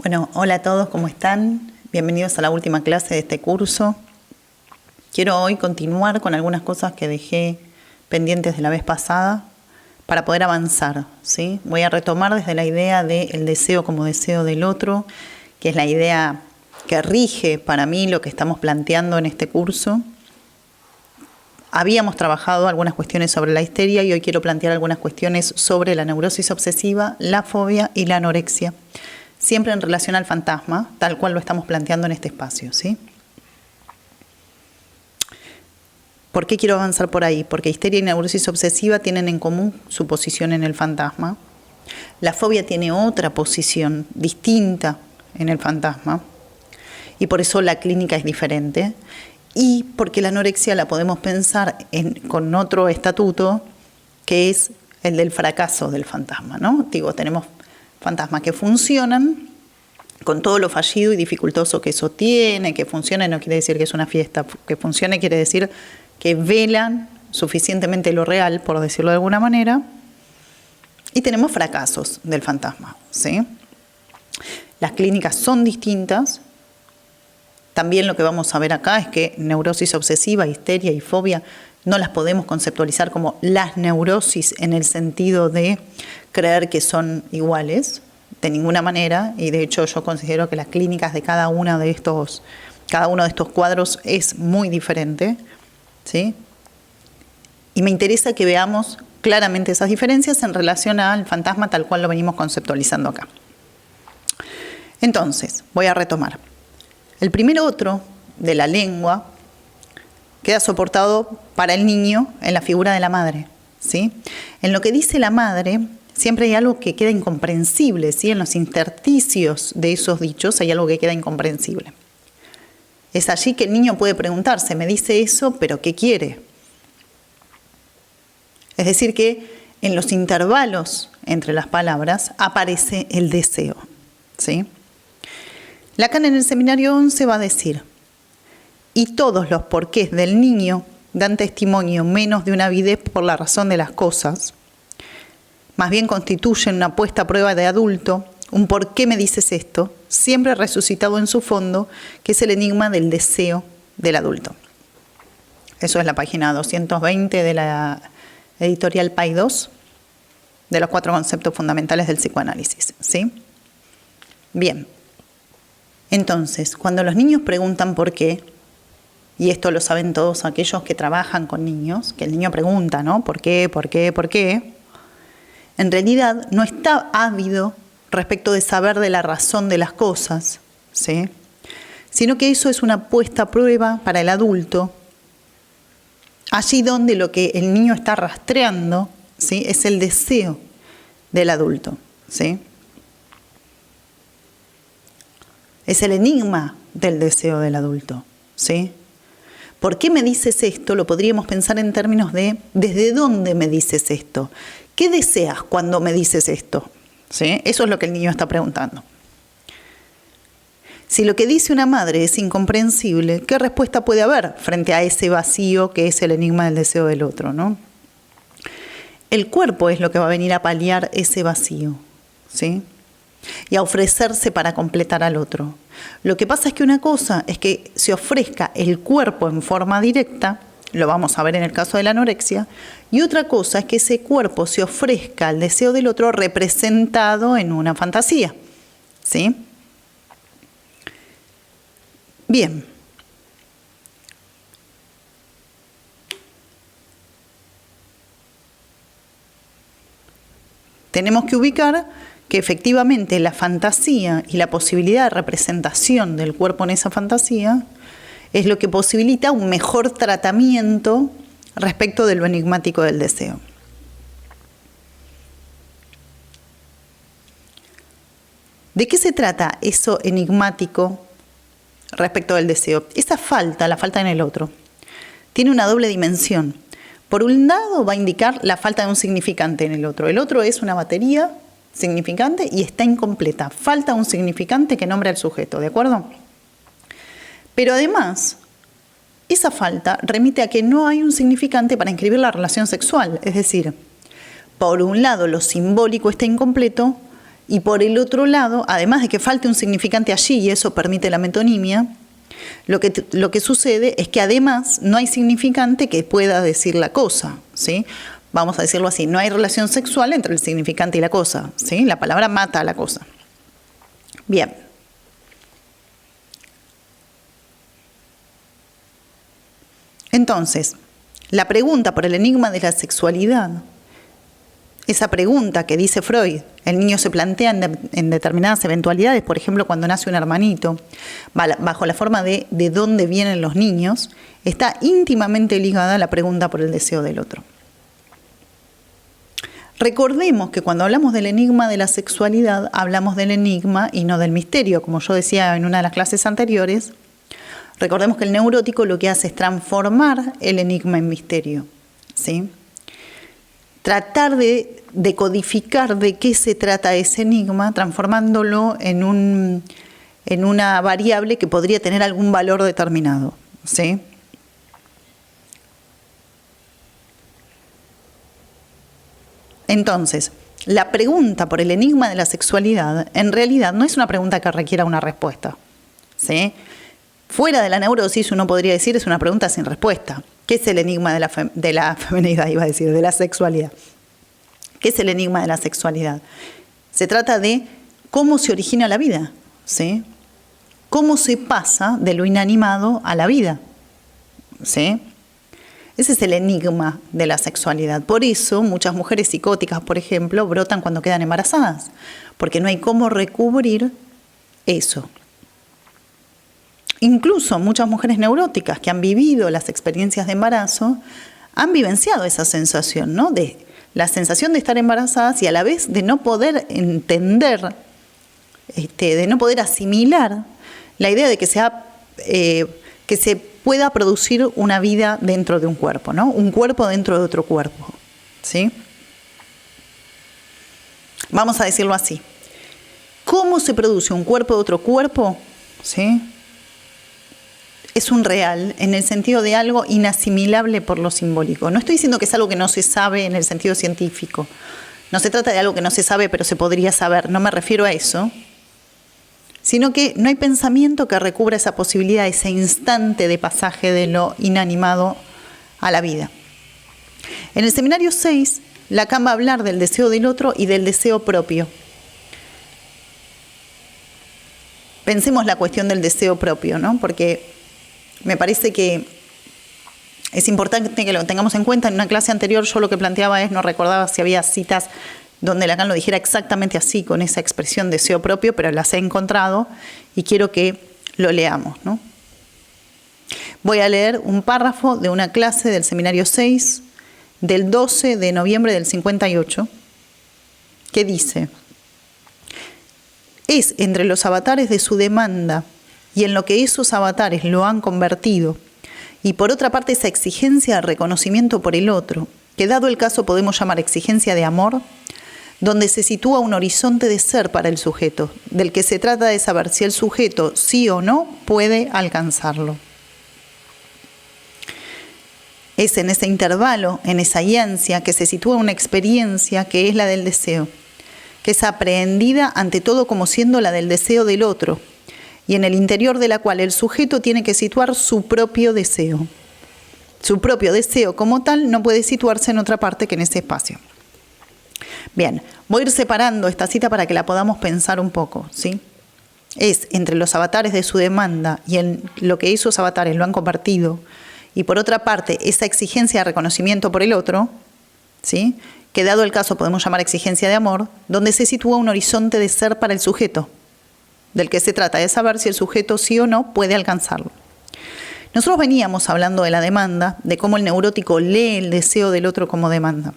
Bueno, hola a todos, ¿cómo están? Bienvenidos a la última clase de este curso. Quiero hoy continuar con algunas cosas que dejé pendientes de la vez pasada para poder avanzar, ¿sí? Voy a retomar desde la idea del deseo como deseo del otro, que es la idea que rige para mí lo que estamos planteando en este curso. Habíamos trabajado algunas cuestiones sobre la histeria y hoy quiero plantear algunas cuestiones sobre la neurosis obsesiva, la fobia y la anorexia. Siempre en relación al fantasma, tal cual lo estamos planteando en este espacio, ¿sí? ¿Por qué quiero avanzar por ahí? Porque histeria y neurosis obsesiva tienen en común su posición en el fantasma. La fobia tiene otra posición distinta en el fantasma y por eso la clínica es diferente. Y porque la anorexia la podemos pensar con otro estatuto que es el del fracaso del fantasma, ¿no? Digo, tenemos fantasmas que funcionan con todo lo fallido y dificultoso que eso tiene. Que funcione no quiere decir que es una fiesta, que funcione quiere decir que velan suficientemente lo real, por decirlo de alguna manera, y tenemos fracasos del fantasma, ¿sí? Las clínicas son distintas. También lo que vamos a ver acá es que neurosis obsesiva, histeria y fobia no las podemos conceptualizar como las neurosis en el sentido de creer que son iguales, de ninguna manera, y de hecho yo considero que las clínicas de cada uno de estos cuadros es muy diferente, ¿sí? Y me interesa que veamos claramente esas diferencias en relación al fantasma tal cual lo venimos conceptualizando acá. Entonces, voy a retomar. El primer otro de la lengua queda soportado para el niño en la figura de la madre, ¿sí? En lo que dice la madre siempre hay algo que queda incomprensible, ¿sí? En los intersticios de esos dichos hay algo que queda incomprensible. Es allí que el niño puede preguntarse, me dice eso, pero ¿qué quiere? Es decir, que en los intervalos entre las palabras aparece el deseo, ¿sí? Lacan en el seminario 11 va a decir, y todos los porqués del niño dan testimonio menos de una avidez por la razón de las cosas, más bien constituyen una puesta a prueba de adulto, un por qué me dices esto, siempre resucitado en su fondo, que es el enigma del deseo del adulto. Eso es la página 220 de la editorial PAI2, de los 4 conceptos fundamentales del psicoanálisis, ¿sí? Bien. Entonces, cuando los niños preguntan por qué, y esto lo saben todos aquellos que trabajan con niños, que el niño pregunta, ¿no? ¿Por qué? ¿Por qué? ¿Por qué? En realidad no está ávido respecto de saber de la razón de las cosas, ¿sí? Sino que eso es una puesta a prueba para el adulto, allí donde lo que el niño está rastreando, ¿sí? Es el deseo del adulto, ¿sí? Es el enigma del deseo del adulto, ¿sí? ¿Por qué me dices esto? Lo podríamos pensar en términos de ¿desde dónde me dices esto? ¿Qué deseas cuando me dices esto? ¿Sí? Eso es lo que el niño está preguntando. Si lo que dice una madre es incomprensible, ¿qué respuesta puede haber frente a ese vacío que es el enigma del deseo del otro, ¿no? El cuerpo es lo que va a venir a paliar ese vacío, ¿sí? Y a ofrecerse para completar al otro. Lo que pasa es que una cosa es que se ofrezca el cuerpo en forma directa, lo vamos a ver en el caso de la anorexia, y otra cosa es que ese cuerpo se ofrezca al deseo del otro representado en una fantasía, ¿sí? Bien. Tenemos que ubicar que efectivamente la fantasía y la posibilidad de representación del cuerpo en esa fantasía es lo que posibilita un mejor tratamiento respecto de lo enigmático del deseo. ¿De qué se trata eso enigmático respecto del deseo? Esa falta, la falta en el otro, tiene una doble dimensión. Por un lado va a indicar la falta de un significante en el otro. El otro es una batería significante y está incompleta. Falta un significante que nombra al sujeto, ¿de acuerdo? Pero además, esa falta remite a que no hay un significante para inscribir la relación sexual. Es decir, por un lado lo simbólico está incompleto Y por el otro lado, además de que falte un significante allí, y eso permite la metonimia, lo que sucede es que además no hay significante que pueda decir la cosa, ¿sí? Vamos a decirlo así, no hay relación sexual entre el significante y la cosa, ¿sí? La palabra mata a la cosa. Bien. Entonces, la pregunta por el enigma de la sexualidad, esa pregunta que dice Freud, el niño se plantea en determinadas eventualidades, por ejemplo, cuando nace un hermanito, bajo la forma de dónde vienen los niños, está íntimamente ligada a la pregunta por el deseo del otro. Recordemos que cuando hablamos del enigma de la sexualidad, hablamos del enigma y no del misterio. Como yo decía en una de las clases anteriores, recordemos que el neurótico lo que hace es transformar el enigma en misterio, ¿sí? Tratar de decodificar de qué se trata ese enigma, transformándolo en una variable que podría tener algún valor determinado, ¿sí? Entonces, la pregunta por el enigma de la sexualidad en realidad no es una pregunta que requiera una respuesta, ¿sí? Fuera de la neurosis uno podría decir es una pregunta sin respuesta. ¿Qué es el enigma de la feminidad, iba a decir, de la sexualidad? ¿Qué es el enigma de la sexualidad? Se trata de cómo se origina la vida, ¿sí? Cómo se pasa de lo inanimado a la vida, ¿sí? Ese es el enigma de la sexualidad. Por eso muchas mujeres psicóticas, por ejemplo, brotan cuando quedan embarazadas, porque no hay cómo recubrir eso. Incluso muchas mujeres neuróticas que han vivido las experiencias de embarazo han vivenciado esa sensación, ¿no? De la sensación de estar embarazadas y a la vez de no poder entender, de no poder asimilar la idea de que se pueda producir una vida dentro de un cuerpo, ¿no? Un cuerpo dentro de otro cuerpo, ¿sí? Vamos a decirlo así. ¿Cómo se produce un cuerpo de otro cuerpo? ¿Sí? Es un real en el sentido de algo inasimilable por lo simbólico. No estoy diciendo que es algo que no se sabe en el sentido científico. No se trata de algo que no se sabe pero se podría saber. No me refiero a eso. Sino que no hay pensamiento que recubra esa posibilidad, ese instante de pasaje de lo inanimado a la vida. En el seminario 6, Lacan va a hablar del deseo del otro y del deseo propio. Pensemos la cuestión del deseo propio, ¿no? Porque me parece que es importante que lo tengamos en cuenta. En una clase anterior yo lo que planteaba no recordaba si había citas donde Lacan lo dijera exactamente así, con esa expresión deseo propio, pero las he encontrado y quiero que lo leamos, ¿no? Voy a leer un párrafo de una clase del seminario 6 del 12 de noviembre del 58 que dice: es entre los avatares de su demanda y en lo que esos avatares lo han convertido, y por otra parte esa exigencia de reconocimiento por el otro, que dado el caso podemos llamar exigencia de amor, donde se sitúa un horizonte de ser para el sujeto, del que se trata de saber si el sujeto, sí o no, puede alcanzarlo. Es en ese intervalo, en esa ansia, que se sitúa una experiencia que es la del deseo, que es aprehendida ante todo como siendo la del deseo del otro, y en el interior de la cual el sujeto tiene que situar su propio deseo. Su propio deseo como tal no puede situarse en otra parte que en ese espacio. Bien, voy a ir separando esta cita para que la podamos pensar un poco, ¿sí? Es entre los avatares de su demanda y en lo que esos avatares lo han convertido, y por otra parte esa exigencia de reconocimiento por el otro, ¿sí? Que dado el caso podemos llamar exigencia de amor, donde se sitúa un horizonte de ser para el sujeto, del que se trata de saber si el sujeto sí o no puede alcanzarlo. Nosotros veníamos hablando de la demanda, de cómo el neurótico lee el deseo del otro como demanda.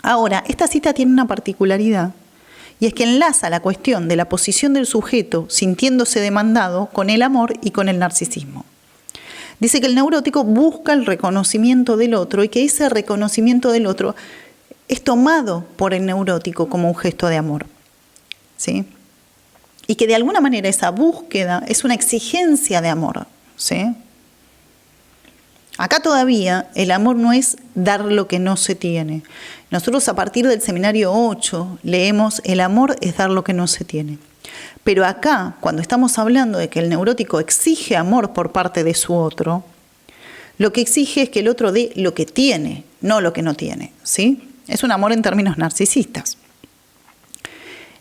Ahora, esta cita tiene una particularidad, y es que enlaza la cuestión de la posición del sujeto sintiéndose demandado con el amor y con el narcisismo. Dice que el neurótico busca el reconocimiento del otro y que ese reconocimiento del otro es tomado por el neurótico como un gesto de amor, ¿sí? Y que de alguna manera esa búsqueda es una exigencia de amor, ¿sí? Acá todavía el amor no es dar lo que no se tiene. Nosotros a partir del seminario 8 leemos el amor es dar lo que no se tiene. Pero acá, cuando estamos hablando de que el neurótico exige amor por parte de su otro, lo que exige es que el otro dé lo que tiene, no lo que no tiene, ¿sí? Es un amor en términos narcisistas.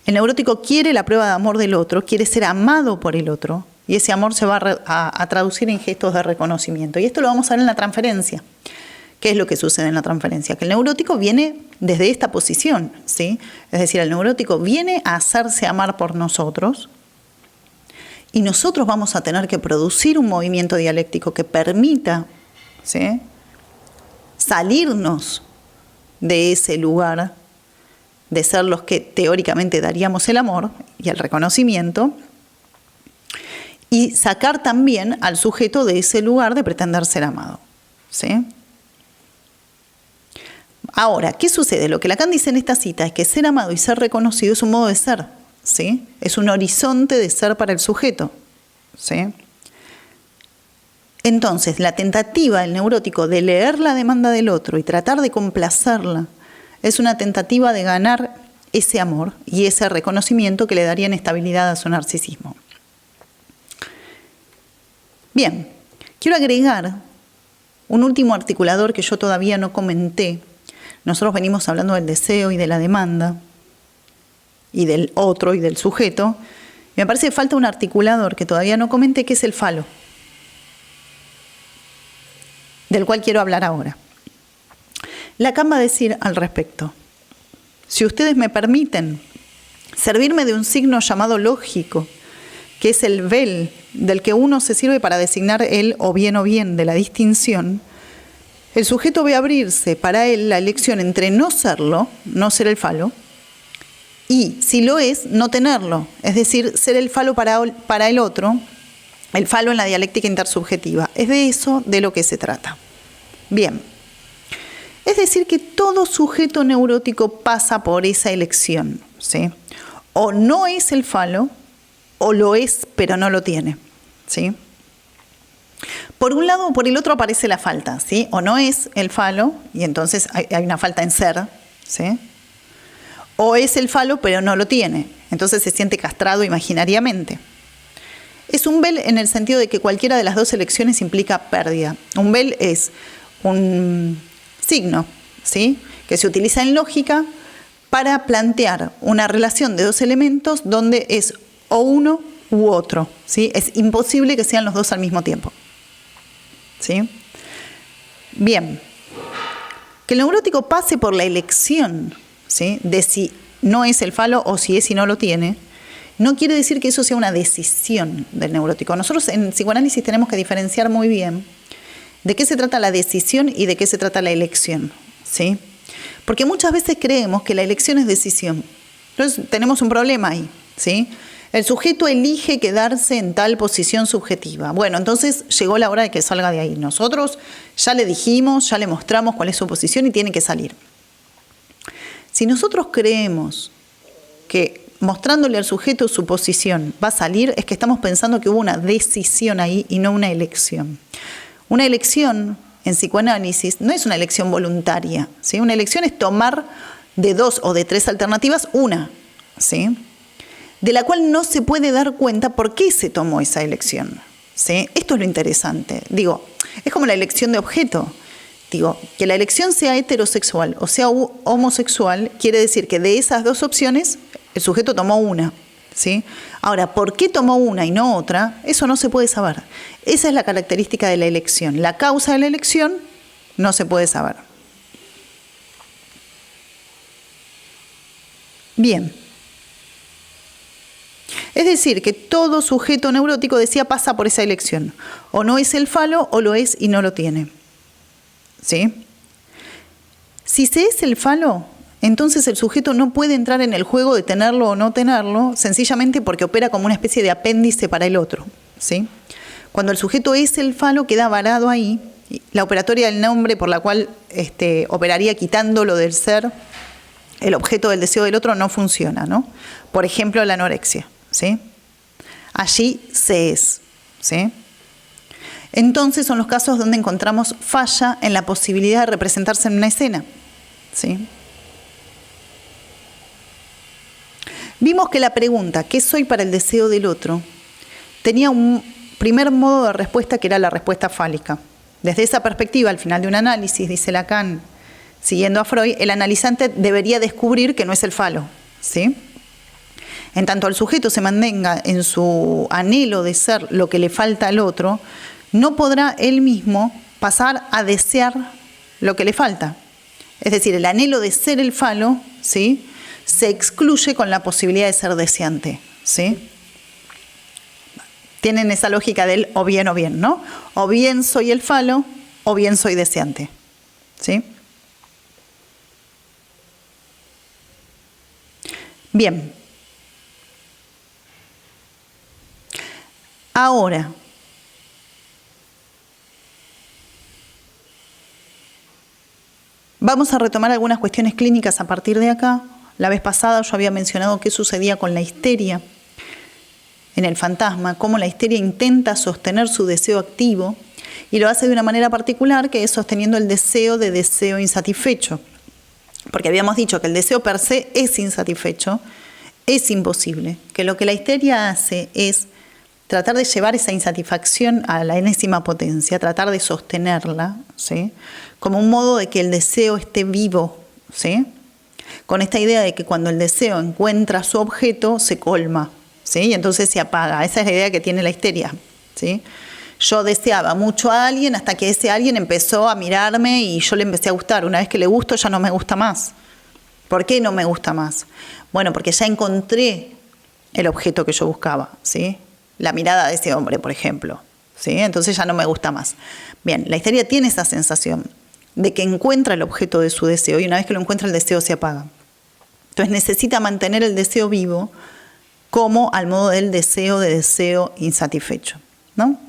El neurótico quiere la prueba de amor del otro, quiere ser amado por el otro, y ese amor se va a traducir en gestos de reconocimiento. Y esto lo vamos a ver en la transferencia. ¿Qué es lo que sucede en la transferencia? Que el neurótico viene desde esta posición, ¿sí? Es decir, el neurótico viene a hacerse amar por nosotros y nosotros vamos a tener que producir un movimiento dialéctico que permita, ¿sí?, salirnos de ese lugar de ser los que teóricamente daríamos el amor y el reconocimiento, y sacar también al sujeto de ese lugar de pretender ser amado, ¿sí? Ahora, ¿qué sucede? Lo que Lacan dice en esta cita es que ser amado y ser reconocido es un modo de ser, ¿sí? Es un horizonte de ser para el sujeto, ¿sí? Entonces, la tentativa del neurótico de leer la demanda del otro y tratar de complacerla es una tentativa de ganar ese amor y ese reconocimiento que le darían estabilidad a su narcisismo. Bien, quiero agregar un último articulador que yo todavía no comenté. Nosotros venimos hablando del deseo y de la demanda, y del otro y del sujeto. Y me parece que falta un articulador que todavía no comenté, que es el falo, del cual quiero hablar ahora. Lacan va a decir al respecto: si ustedes me permiten servirme de un signo llamado lógico, que es el vel, del que uno se sirve para designar el o bien de la distinción, el sujeto ve abrirse para él la elección entre no serlo, no ser el falo, y si lo es, no tenerlo, es decir, ser el falo para el otro, el falo en la dialéctica intersubjetiva. Es de eso de lo que se trata. Bien, es decir que todo sujeto neurótico pasa por esa elección, ¿sí? O no es el falo, o lo es, pero no lo tiene, ¿sí? Por un lado o por el otro aparece la falta, ¿sí? O no es el falo, y entonces hay una falta en ser, ¿sí? O es el falo, pero no lo tiene, entonces se siente castrado imaginariamente. Es un vel en el sentido de que cualquiera de las dos elecciones implica pérdida. Un vel es un signo, ¿sí?, que se utiliza en lógica para plantear una relación de dos elementos donde es o uno u otro, ¿sí? Es imposible que sean los dos al mismo tiempo, ¿sí? Bien, que el neurótico pase por la elección, ¿sí?, de si no es el falo o si es y no lo tiene, no quiere decir que eso sea una decisión del neurótico. Nosotros en psicoanálisis tenemos que diferenciar muy bien de qué se trata la decisión y de qué se trata la elección, ¿sí? Porque muchas veces creemos que la elección es decisión. Entonces tenemos un problema ahí, ¿sí? El sujeto elige quedarse en tal posición subjetiva. Bueno, entonces llegó la hora de que salga de ahí. Nosotros ya le dijimos, ya le mostramos cuál es su posición y tiene que salir. Si nosotros creemos que mostrándole al sujeto su posición va a salir, es que estamos pensando que hubo una decisión ahí y no una elección. Una elección en psicoanálisis no es una elección voluntaria, ¿sí? Una elección es tomar de dos o de tres alternativas una, ¿sí?, de la cual no se puede dar cuenta por qué se tomó esa elección, ¿sí? Esto es lo interesante. Digo, es como la elección de objeto. Digo, que la elección sea heterosexual o sea homosexual, quiere decir que de esas dos opciones el sujeto tomó una, ¿sí? Ahora, ¿por qué tomó una y no otra? Eso no se puede saber. Esa es la característica de la elección. La causa de la elección no se puede saber. Bien. Es decir, que todo sujeto neurótico, decía, pasa por esa elección. O no es el falo, o lo es y no lo tiene, ¿sí? Si se es el falo, entonces el sujeto no puede entrar en el juego de tenerlo o no tenerlo, sencillamente porque opera como una especie de apéndice para el otro, ¿sí? Cuando el sujeto es el falo, queda varado ahí. La operatoria del nombre por la cual operaría quitándolo del ser, el objeto del deseo del otro, no funciona, ¿no? Por ejemplo, la anorexia, ¿sí? Allí se es, ¿sí? entonces son los casos donde encontramos falla en la posibilidad de representarse en una escena. ¿Sí? Vimos que la pregunta, ¿qué soy para el deseo del otro?, tenía un primer modo de respuesta que era la respuesta fálica. Desde esa perspectiva, al final de un análisis, dice Lacan, siguiendo a Freud, el analizante debería descubrir que no es el falo. ¿Sí? En tanto el sujeto se mantenga en su anhelo de ser lo que le falta al otro, no podrá él mismo pasar a desear lo que le falta. Es decir, el anhelo de ser el falo, ¿sí?, se excluye con la posibilidad de ser deseante. ¿Sí? Tienen esa lógica del o bien, ¿no? O bien soy el falo, o bien soy deseante. ¿Sí? Bien. Ahora, vamos a retomar algunas cuestiones clínicas a partir de acá. La vez pasada yo había mencionado qué sucedía con la histeria en el fantasma, cómo la histeria intenta sostener su deseo activo y lo hace de una manera particular, que es sosteniendo el deseo de deseo insatisfecho. Porque habíamos dicho que el deseo per se es insatisfecho, es imposible, que lo que la histeria hace es tratar de llevar esa insatisfacción a la enésima potencia, tratar de sostenerla, ¿sí?, como un modo de que el deseo esté vivo, ¿sí?, con esta idea de que cuando el deseo encuentra su objeto, se colma, ¿sí?, y entonces se apaga. Esa es la idea que tiene la histeria, ¿sí? Yo deseaba mucho a alguien hasta que ese alguien empezó a mirarme y yo le empecé a gustar. Una vez que le gusto, ya no me gusta más. ¿Por qué no me gusta más? Bueno, porque ya encontré el objeto que yo buscaba, ¿sí?, la mirada de ese hombre, por ejemplo, ¿sí? Entonces ya no me gusta más. Bien, la histeria tiene esa sensación de que encuentra el objeto de su deseo y una vez que lo encuentra el deseo se apaga. Entonces necesita mantener el deseo vivo como al modo del deseo insatisfecho, ¿no?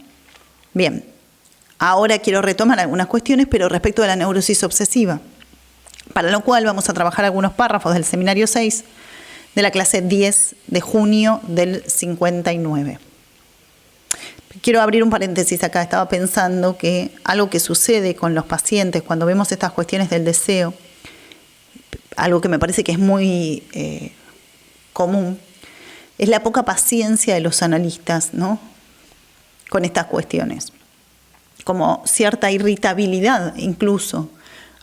Bien, ahora quiero retomar algunas cuestiones, pero respecto de la neurosis obsesiva, para lo cual vamos a trabajar algunos párrafos del seminario 6 de la clase 10 de junio del 59. Quiero abrir un paréntesis acá. Estaba pensando que algo que sucede con los pacientes cuando vemos estas cuestiones del deseo, algo que me parece que es muy común, es la poca paciencia de los analistas, ¿no?, con estas cuestiones. Como cierta irritabilidad incluso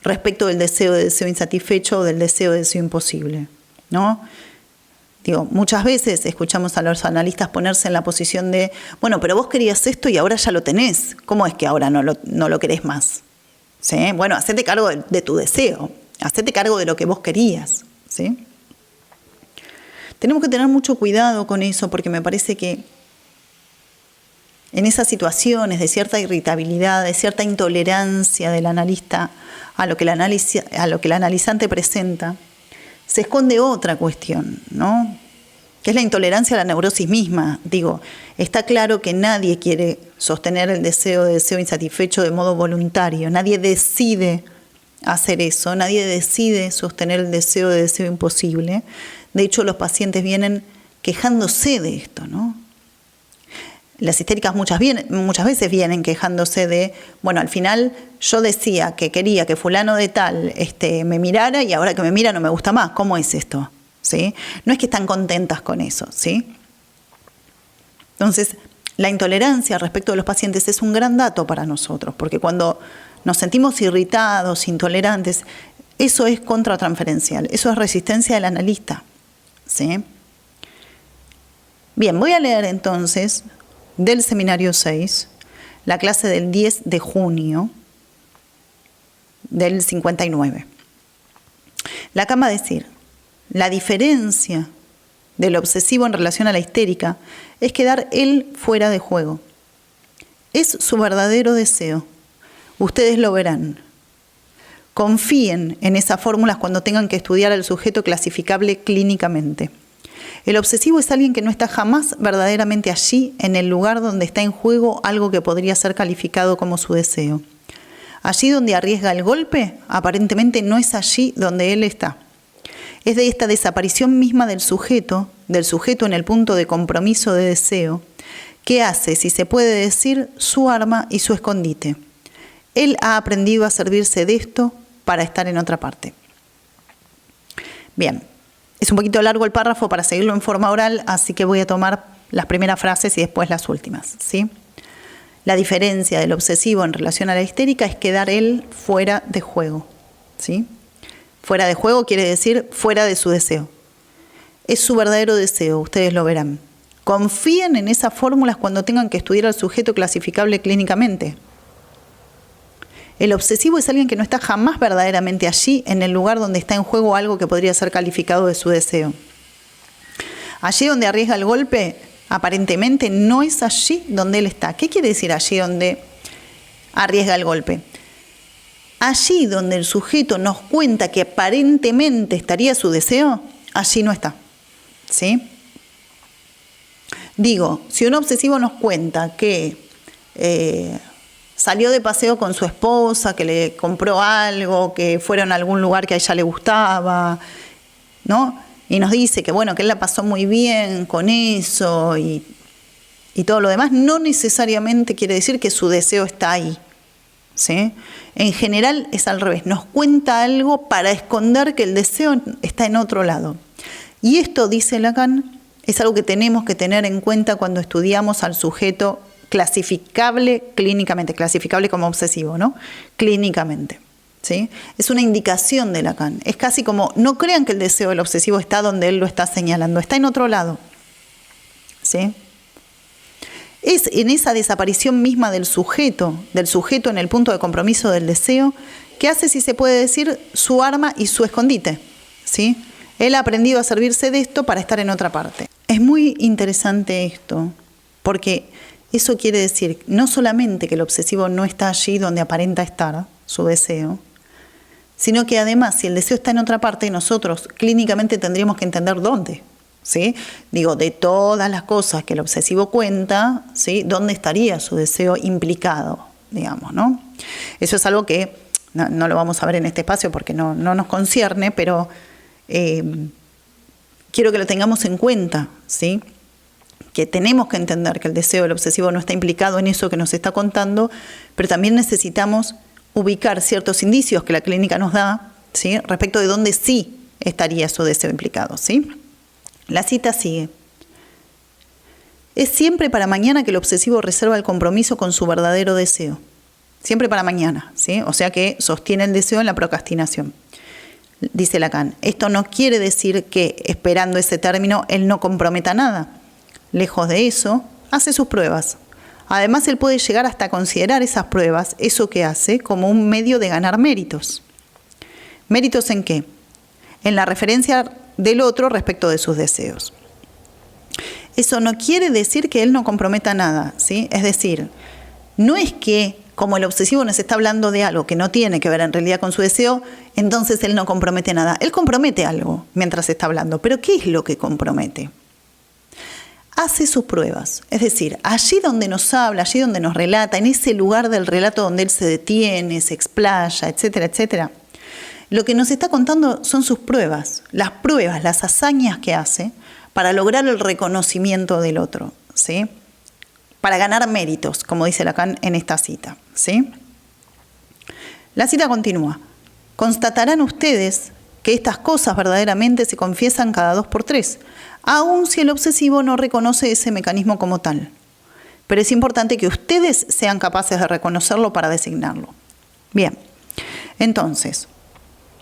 respecto del deseo de deseo insatisfecho o del deseo de deseo imposible, ¿no? Digo, muchas veces escuchamos a los analistas ponerse en la posición de, bueno, pero vos querías esto y ahora ya lo tenés. ¿Cómo es que ahora no lo querés más? ¿Sí? Bueno, hacete cargo de tu deseo, hacete cargo de lo que vos querías. ¿Sí? Tenemos que tener mucho cuidado con eso porque me parece que en esas situaciones de cierta irritabilidad, de cierta intolerancia del analista a lo que el analizante presenta, se esconde otra cuestión, ¿no?, que es la intolerancia a la neurosis misma. Digo, está claro que nadie quiere sostener el deseo de deseo insatisfecho de modo voluntario, nadie decide hacer eso, nadie decide sostener el deseo de deseo imposible. De hecho, los pacientes vienen quejándose de esto, ¿no? Las histéricas muchas veces vienen quejándose de, bueno, al final yo decía que quería que fulano de tal me mirara y ahora que me mira no me gusta más. ¿Cómo es esto? ¿Sí? No es que están contentas con eso, ¿sí? Entonces, la intolerancia respecto de los pacientes es un gran dato para nosotros, porque cuando nos sentimos irritados, intolerantes, eso es contratransferencial, eso es resistencia del analista, ¿sí? Bien, voy a leer entonces del seminario 6, la clase del 10 de junio del 59. Lacan va a decir, la diferencia del obsesivo en relación a la histérica es quedar él fuera de juego. Es su verdadero deseo. Ustedes lo verán. Confíen en esas fórmulas cuando tengan que estudiar al sujeto clasificable clínicamente. El obsesivo es alguien que no está jamás verdaderamente allí, en el lugar donde está en juego algo que podría ser calificado como su deseo. Allí donde arriesga el golpe, aparentemente no es allí donde él está. Es de esta desaparición misma del sujeto en el punto de compromiso de deseo, que hace, si se puede decir, su arma y su escondite. Él ha aprendido a servirse de esto para estar en otra parte. Bien, es un poquito largo el párrafo para seguirlo en forma oral, así que voy a tomar las primeras frases y después las últimas, ¿sí? La diferencia del obsesivo en relación a la histérica es quedar él fuera de juego, ¿sí? Fuera de juego quiere decir fuera de su deseo. Es su verdadero deseo, ustedes lo verán. Confíen en esas fórmulas cuando tengan que estudiar al sujeto clasificable clínicamente. El obsesivo es alguien que no está jamás verdaderamente allí, en el lugar donde está en juego algo que podría ser calificado de su deseo. Allí donde arriesga el golpe, aparentemente no es allí donde él está. ¿Qué quiere decir allí donde arriesga el golpe? Allí donde el sujeto nos cuenta que aparentemente estaría su deseo, allí no está, ¿sí? Digo, si un obsesivo nos cuenta que salió de paseo con su esposa, que le compró algo, que fueron a algún lugar que a ella le gustaba, ¿no? Y nos dice que bueno, que él la pasó muy bien con eso y todo lo demás, no necesariamente quiere decir que su deseo está ahí, ¿sí? En general es al revés, nos cuenta algo para esconder que el deseo está en otro lado. Y esto, dice Lacan, es algo que tenemos que tener en cuenta cuando estudiamos al sujeto clasificable clínicamente, clasificable como obsesivo, ¿no? Clínicamente, ¿sí? Es una indicación de Lacan. Es casi como, no crean que el deseo del obsesivo está donde él lo está señalando, está en otro lado, ¿sí? Es en esa desaparición misma del sujeto en el punto de compromiso del deseo, que hace, si se puede decir, su arma y su escondite, ¿sí? Él ha aprendido a servirse de esto para estar en otra parte. Es muy interesante esto, porque eso quiere decir no solamente que el obsesivo no está allí donde aparenta estar su deseo, sino que además, si el deseo está en otra parte, nosotros clínicamente tendríamos que entender dónde, ¿sí? Digo, de todas las cosas que el obsesivo cuenta, ¿sí? ¿Dónde estaría su deseo implicado, digamos, ¿no? Eso es algo que no lo vamos a ver en este espacio porque no nos concierne, pero quiero que lo tengamos en cuenta, ¿sí? Que tenemos que entender que el deseo del obsesivo no está implicado en eso que nos está contando, pero también necesitamos ubicar ciertos indicios que la clínica nos da, ¿sí? Respecto de dónde sí estaría su deseo implicado, ¿sí? La cita sigue. Es siempre para mañana que el obsesivo reserva el compromiso con su verdadero deseo. Siempre para mañana, ¿sí? O sea que sostiene el deseo en la procrastinación. Dice Lacan, esto no quiere decir que, esperando ese término, él no comprometa nada. Lejos de eso, hace sus pruebas. Además, él puede llegar hasta considerar esas pruebas, eso que hace, como un medio de ganar méritos. ¿Méritos en qué? En la referencia del otro respecto de sus deseos. Eso no quiere decir que él no comprometa nada, ¿sí? Es decir, no es que, como el obsesivo nos está hablando de algo que no tiene que ver en realidad con su deseo, entonces él no compromete nada. Él compromete algo mientras está hablando, pero ¿qué es lo que compromete? Hace sus pruebas, es decir, allí donde nos habla, allí donde nos relata, en ese lugar del relato donde él se detiene, se explaya, etcétera, etcétera, lo que nos está contando son sus pruebas, las hazañas que hace para lograr el reconocimiento del otro, ¿sí? Para ganar méritos, como dice Lacan en esta cita, ¿sí? La cita continúa. Constatarán ustedes que estas cosas verdaderamente se confiesan cada 2 por 3, aun si el obsesivo no reconoce ese mecanismo como tal. Pero es importante que ustedes sean capaces de reconocerlo para designarlo. Bien, entonces,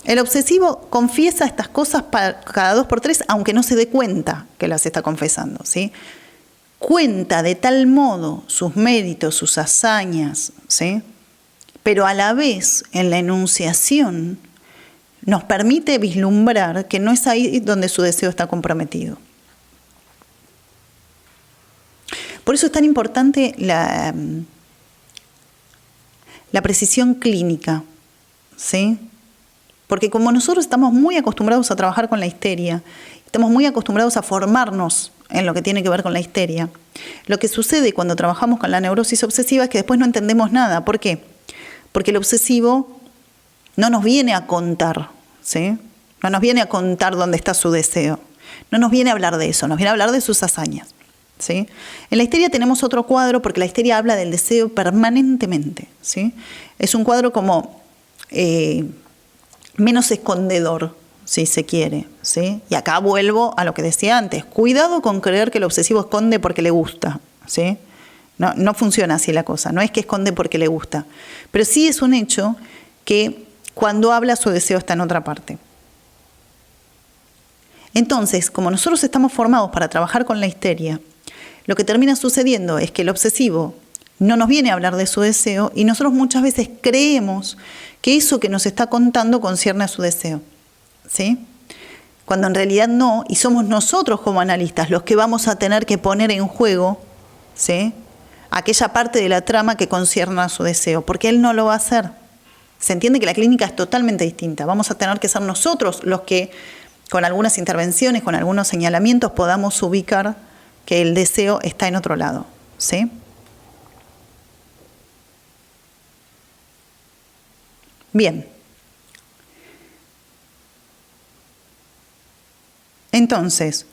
el obsesivo confiesa estas cosas cada 2 por 3, aunque no se dé cuenta que las está confesando, ¿sí? Cuenta de tal modo sus méritos, sus hazañas, ¿sí? Pero a la vez, en la enunciación, nos permite vislumbrar que no es ahí donde su deseo está comprometido. Por eso es tan importante la precisión clínica, ¿sí? Porque como nosotros estamos muy acostumbrados a trabajar con la histeria, estamos muy acostumbrados a formarnos en lo que tiene que ver con la histeria, lo que sucede cuando trabajamos con la neurosis obsesiva es que después no entendemos nada. ¿Por qué? Porque el obsesivo no nos viene a contar, ¿sí? No nos viene a contar dónde está su deseo. No nos viene a hablar de eso, nos viene a hablar de sus hazañas, ¿sí? En la histeria tenemos otro cuadro, porque la histeria habla del deseo permanentemente, ¿sí? Es un cuadro como menos escondedor, si se quiere, ¿sí? Y acá vuelvo a lo que decía antes. Cuidado con creer que el obsesivo esconde porque le gusta, ¿sí? No funciona así la cosa, no es que esconde porque le gusta. Pero sí es un hecho que cuando habla su deseo está en otra parte. Entonces, como nosotros estamos formados para trabajar con la histeria, lo que termina sucediendo es que el obsesivo no nos viene a hablar de su deseo y nosotros muchas veces creemos que eso que nos está contando concierne a su deseo, ¿sí? Cuando en realidad no, y somos nosotros como analistas los que vamos a tener que poner en juego, ¿sí?, aquella parte de la trama que concierne a su deseo, porque él no lo va a hacer. Se entiende que la clínica es totalmente distinta. Vamos a tener que ser nosotros los que, con algunas intervenciones, con algunos señalamientos, podamos ubicar que el deseo está en otro lado, ¿sí? Bien. Entonces,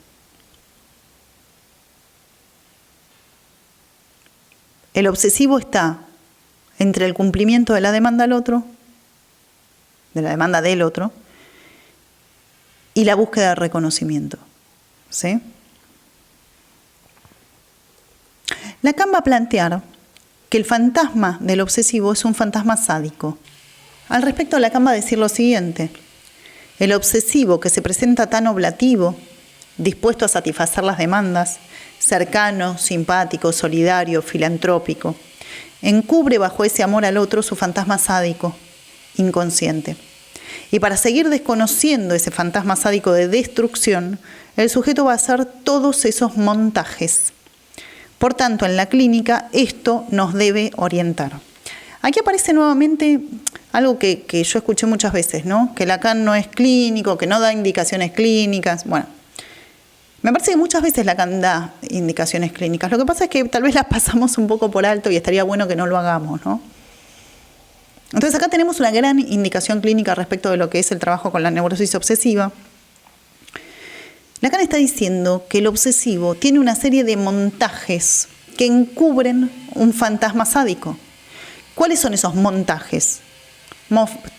el obsesivo está entre el cumplimiento de la demanda del otro, y la búsqueda de reconocimiento, ¿sí? Lacan va a plantear que el fantasma del obsesivo es un fantasma sádico. Al respecto, Lacan va a decir lo siguiente: el obsesivo que se presenta tan oblativo, dispuesto a satisfacer las demandas, cercano, simpático, solidario, filantrópico, encubre bajo ese amor al otro su fantasma sádico, inconsciente. Y para seguir desconociendo ese fantasma sádico de destrucción, el sujeto va a hacer todos esos montajes. Por tanto, en la clínica esto nos debe orientar. Aquí aparece nuevamente algo que yo escuché muchas veces, ¿no? Que Lacan no es clínico, que no da indicaciones clínicas. Bueno, me parece que muchas veces Lacan da indicaciones clínicas. Lo que pasa es que tal vez las pasamos un poco por alto y estaría bueno que no lo hagamos, ¿no? Entonces acá tenemos una gran indicación clínica respecto de lo que es el trabajo con la neurosis obsesiva. Lacan está diciendo que el obsesivo tiene una serie de montajes que encubren un fantasma sádico. ¿Cuáles son esos montajes?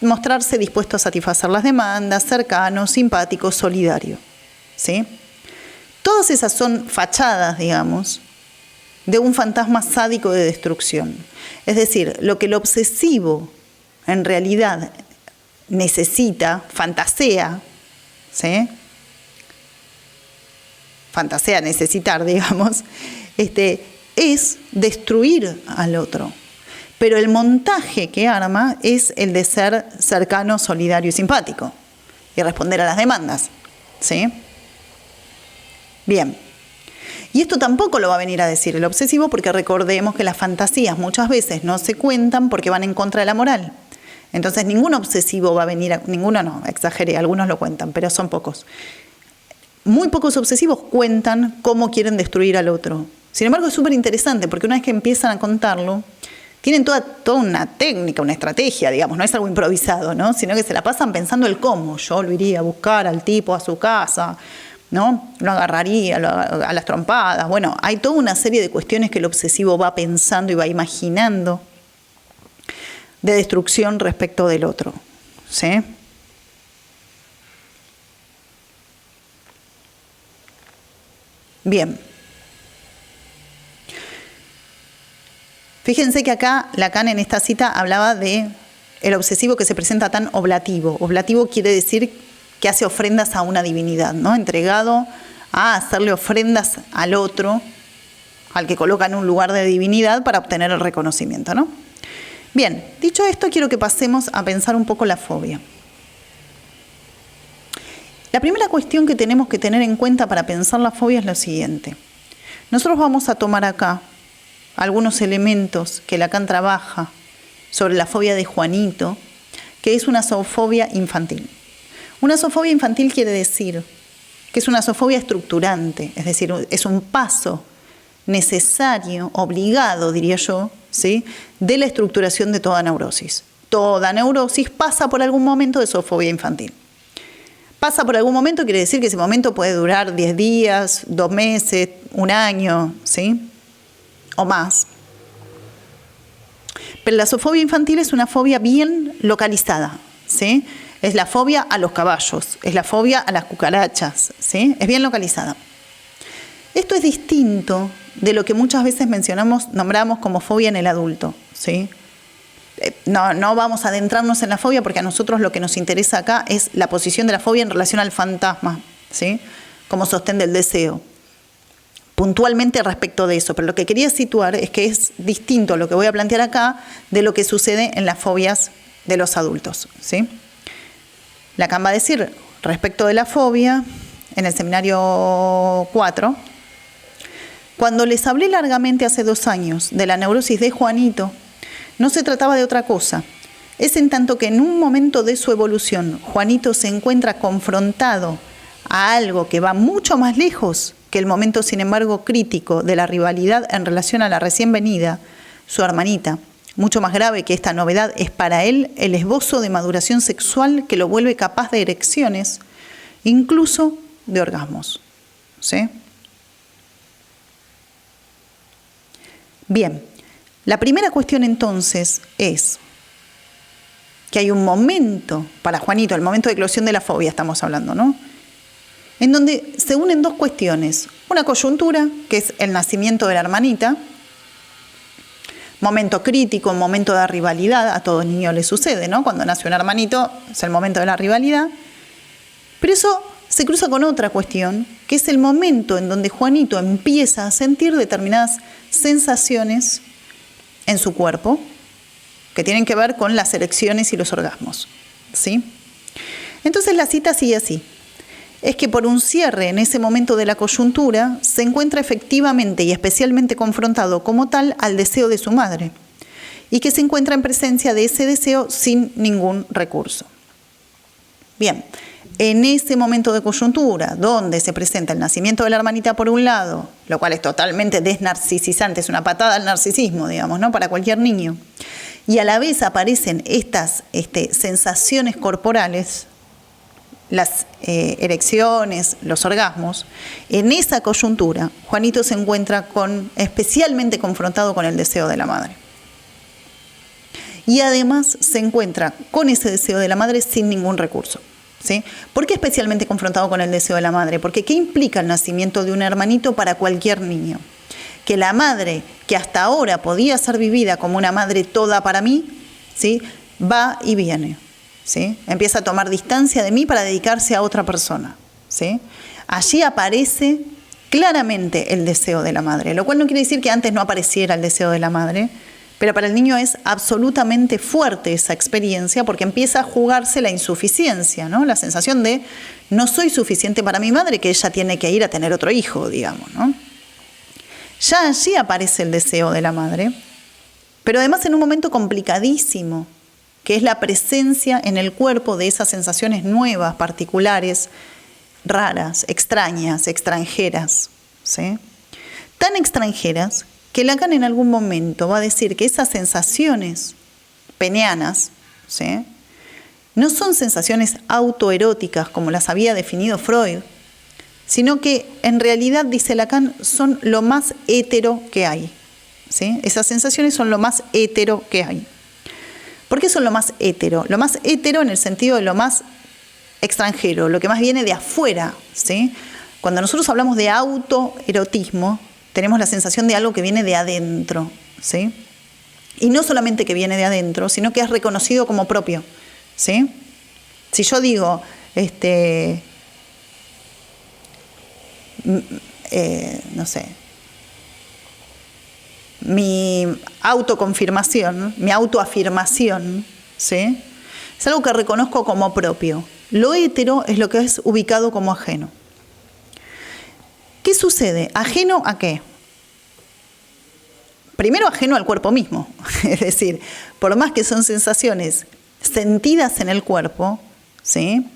Mostrarse dispuesto a satisfacer las demandas, cercano, simpático, solidario, ¿sí? Todas esas son fachadas, digamos, de un fantasma sádico de destrucción. Es decir, lo que el obsesivo en realidad necesita, fantasea, ¿sí? Fantasea necesitar, digamos, es destruir al otro. Pero el montaje que arma es el de ser cercano, solidario y simpático y responder a las demandas, ¿sí? Bien. Y esto tampoco lo va a venir a decir el obsesivo, porque recordemos que las fantasías muchas veces no se cuentan porque van en contra de la moral. Entonces ningún obsesivo va a venir, ninguno no, exageré, algunos lo cuentan, pero son pocos. Muy pocos obsesivos cuentan cómo quieren destruir al otro. Sin embargo, es súper interesante, porque una vez que empiezan a contarlo, tienen toda una técnica, una estrategia, digamos, no es algo improvisado, ¿no? Sino que se la pasan pensando el cómo. Yo lo iría a buscar al tipo a su casa, ¿no? Lo agarraría a las trompadas. Bueno, hay toda una serie de cuestiones que el obsesivo va pensando y va imaginando de destrucción respecto del otro, ¿sí? Bien. Fíjense que acá Lacan en esta cita hablaba de el obsesivo que se presenta tan oblativo. Oblativo quiere decir que hace ofrendas a una divinidad, ¿no? Entregado a hacerle ofrendas al otro, al que coloca en un lugar de divinidad para obtener el reconocimiento, ¿no? Bien, dicho esto, quiero que pasemos a pensar un poco la fobia. La primera cuestión que tenemos que tener en cuenta para pensar la fobia es lo siguiente. Nosotros vamos a tomar acá algunos elementos que Lacan trabaja sobre la fobia de Juanito, que es una zoofobia infantil. Una zoofobia infantil quiere decir que es una zoofobia estructurante, es decir, es un paso necesario, obligado, diría yo, ¿sí?, de la estructuración de toda neurosis. Toda neurosis pasa por algún momento de zoofobia infantil. Pasa por algún momento, quiere decir que ese momento puede durar 10 días, 2 meses, 1 año, ¿sí? O más. Pero la zoofobia infantil es una fobia bien localizada, ¿sí? Es la fobia a los caballos, es la fobia a las cucarachas, ¿sí? Es bien localizada. Esto es distinto de lo que muchas veces nombramos como fobia en el adulto, ¿sí? No vamos a adentrarnos en la fobia porque a nosotros lo que nos interesa acá es la posición de la fobia en relación al fantasma, ¿sí? Como sostén del deseo. Puntualmente respecto de eso, pero lo que quería situar es que es distinto lo que voy a plantear acá de lo que sucede en las fobias de los adultos, ¿sí? Lacan va a decir respecto de la fobia en el seminario 4, cuando les hablé largamente hace 2 años de la neurosis de Juanito, no se trataba de otra cosa. Es en tanto que en un momento de su evolución, Juanito se encuentra confrontado a algo que va mucho más lejos que el momento, sin embargo, crítico de la rivalidad en relación a la recién venida, su hermanita. Mucho más grave que esta novedad es para él el esbozo de maduración sexual que lo vuelve capaz de erecciones, incluso de orgasmos. ¿Sí? Bien, la primera cuestión entonces es que hay un momento para Juanito, el momento de eclosión de la fobia estamos hablando, ¿no? En donde se unen 2 cuestiones. Una coyuntura, que es el nacimiento de la hermanita, momento crítico, momento de rivalidad, a todo niño le sucede, ¿no? Cuando nace un hermanito es el momento de la rivalidad. Pero eso se cruza con otra cuestión, que es el momento en donde Juanito empieza a sentir determinadas sensaciones en su cuerpo que tienen que ver con las erecciones y los orgasmos, ¿sí? Entonces la cita sigue así. Es que por un cierre en ese momento de la coyuntura se encuentra efectivamente y especialmente confrontado como tal al deseo de su madre y que se encuentra en presencia de ese deseo sin ningún recurso. Bien, en ese momento de coyuntura donde se presenta el nacimiento de la hermanita por un lado, lo cual es totalmente desnarcisizante, es una patada al narcisismo, digamos, ¿no? Para cualquier niño, y a la vez aparecen estas sensaciones corporales, las erecciones, los orgasmos, en esa coyuntura, Juanito se encuentra especialmente confrontado con el deseo de la madre. Y además se encuentra con ese deseo de la madre sin ningún recurso, ¿sí? ¿Por qué especialmente confrontado con el deseo de la madre? Porque ¿qué implica el nacimiento de un hermanito para cualquier niño? Que la madre, que hasta ahora podía ser vivida como una madre toda para mí, ¿sí? Va y viene. ¿Sí? Empieza a tomar distancia de mí para dedicarse a otra persona, ¿sí? Allí aparece claramente el deseo de la madre, lo cual no quiere decir que antes no apareciera el deseo de la madre, pero para el niño es absolutamente fuerte esa experiencia porque empieza a jugarse la insuficiencia, ¿no? La sensación de no soy suficiente para mi madre, que ella tiene que ir a tener otro hijo, digamos, ¿no? Ya allí aparece el deseo de la madre, pero además en un momento complicadísimo, que es la presencia en el cuerpo de esas sensaciones nuevas, particulares, raras, extrañas, extranjeras, ¿sí? Tan extranjeras que Lacan en algún momento va a decir que esas sensaciones penianas, ¿sí? No son sensaciones autoeróticas como las había definido Freud, sino que en realidad, dice Lacan, son lo más hétero que hay, ¿sí? Esas sensaciones son lo más hétero que hay. ¿Por qué son lo más hétero? Lo más hétero en el sentido de lo más extranjero, lo que más viene de afuera, ¿sí? Cuando nosotros hablamos de autoerotismo, tenemos la sensación de algo que viene de adentro, ¿sí? Y no solamente que viene de adentro, sino que es reconocido como propio, ¿sí? Si yo digo, no sé, mi autoconfirmación, mi autoafirmación, ¿sí? Es algo que reconozco como propio. Lo hétero es lo que es ubicado como ajeno. ¿Qué sucede? ¿Ajeno a qué? Primero, ajeno al cuerpo mismo. Es decir, por más que son sensaciones sentidas en el cuerpo, ¿sí?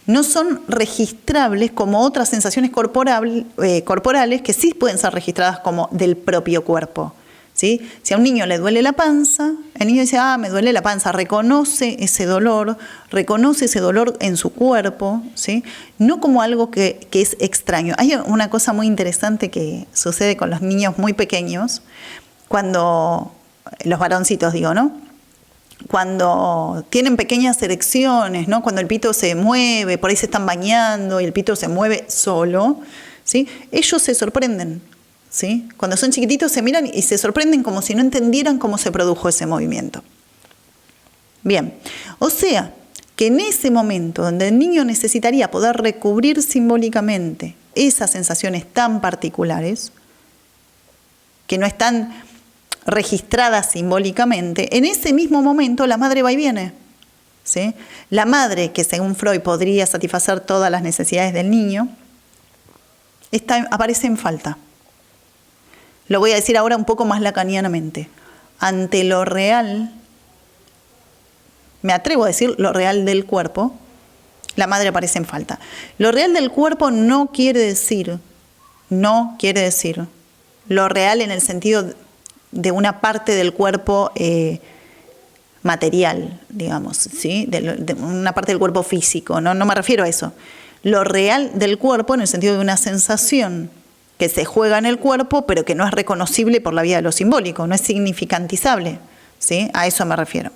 No son registrables como otras sensaciones corporales que sí pueden ser registradas como del propio cuerpo. ¿sí? Si a un niño le duele la panza, el niño dice, me duele la panza, reconoce ese dolor en su cuerpo, ¿sí? No como algo que es extraño. Hay una cosa muy interesante que sucede con los niños muy pequeños, cuando, los varoncitos digo, ¿no? Cuando tienen pequeñas erecciones, ¿no? Cuando el pito se mueve, por ahí se están bañando y el pito se mueve solo, ¿sí? Ellos se sorprenden. ¿Sí? Cuando son chiquititos se miran y se sorprenden como si no entendieran cómo se produjo ese movimiento. Bien, o sea, que en ese momento donde el niño necesitaría poder recubrir simbólicamente esas sensaciones tan particulares, que no están registradas simbólicamente, en ese mismo momento la madre va y viene. ¿Sí? La madre, que según Freud podría satisfacer todas las necesidades del niño, aparece en falta. Lo voy a decir ahora un poco más lacanianamente. Ante lo real, me atrevo a decir lo real del cuerpo, la madre aparece en falta. Lo real del cuerpo no quiere decir lo real en el sentido de una parte del cuerpo material, digamos, ¿sí? De una parte del cuerpo físico, no me refiero a eso. Lo real del cuerpo en el sentido de una sensación que se juega en el cuerpo, pero que no es reconocible por la vía de lo simbólico, no es significantizable, ¿sí? A eso me refiero.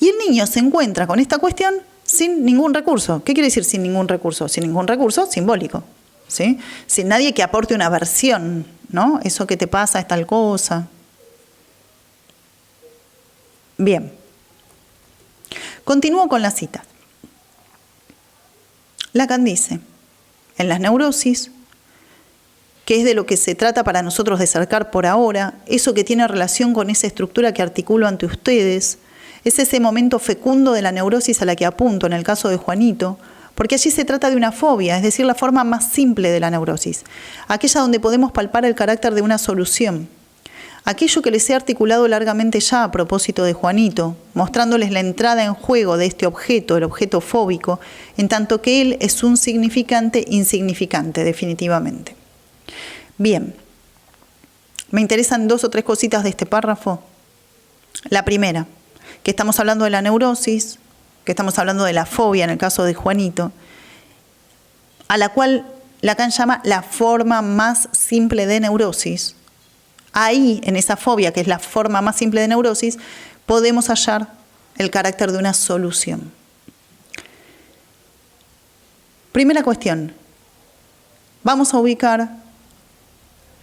Y el niño se encuentra con esta cuestión sin ningún recurso. ¿Qué quiere decir sin ningún recurso? Sin ningún recurso simbólico, ¿sí? Sin nadie que aporte una versión, ¿no? Eso que te pasa es tal cosa. Bien. Continúo con la cita. Lacan dice, en las neurosis, que es de lo que se trata para nosotros de acercar por ahora, eso que tiene relación con esa estructura que articulo ante ustedes, es ese momento fecundo de la neurosis a la que apunto en el caso de Juanito, porque allí se trata de una fobia, es decir, la forma más simple de la neurosis, aquella donde podemos palpar el carácter de una solución. Aquello que les he articulado largamente ya a propósito de Juanito, mostrándoles la entrada en juego de este objeto, el objeto fóbico, en tanto que él es un significante insignificante, definitivamente. Bien, me interesan 2 o 3 cositas de este párrafo. La primera, que estamos hablando de la neurosis, que estamos hablando de la fobia en el caso de Juanito, a la cual Lacan llama la forma más simple de neurosis. Ahí, en esa fobia, que es la forma más simple de neurosis, podemos hallar el carácter de una solución. Primera cuestión. Vamos a ubicar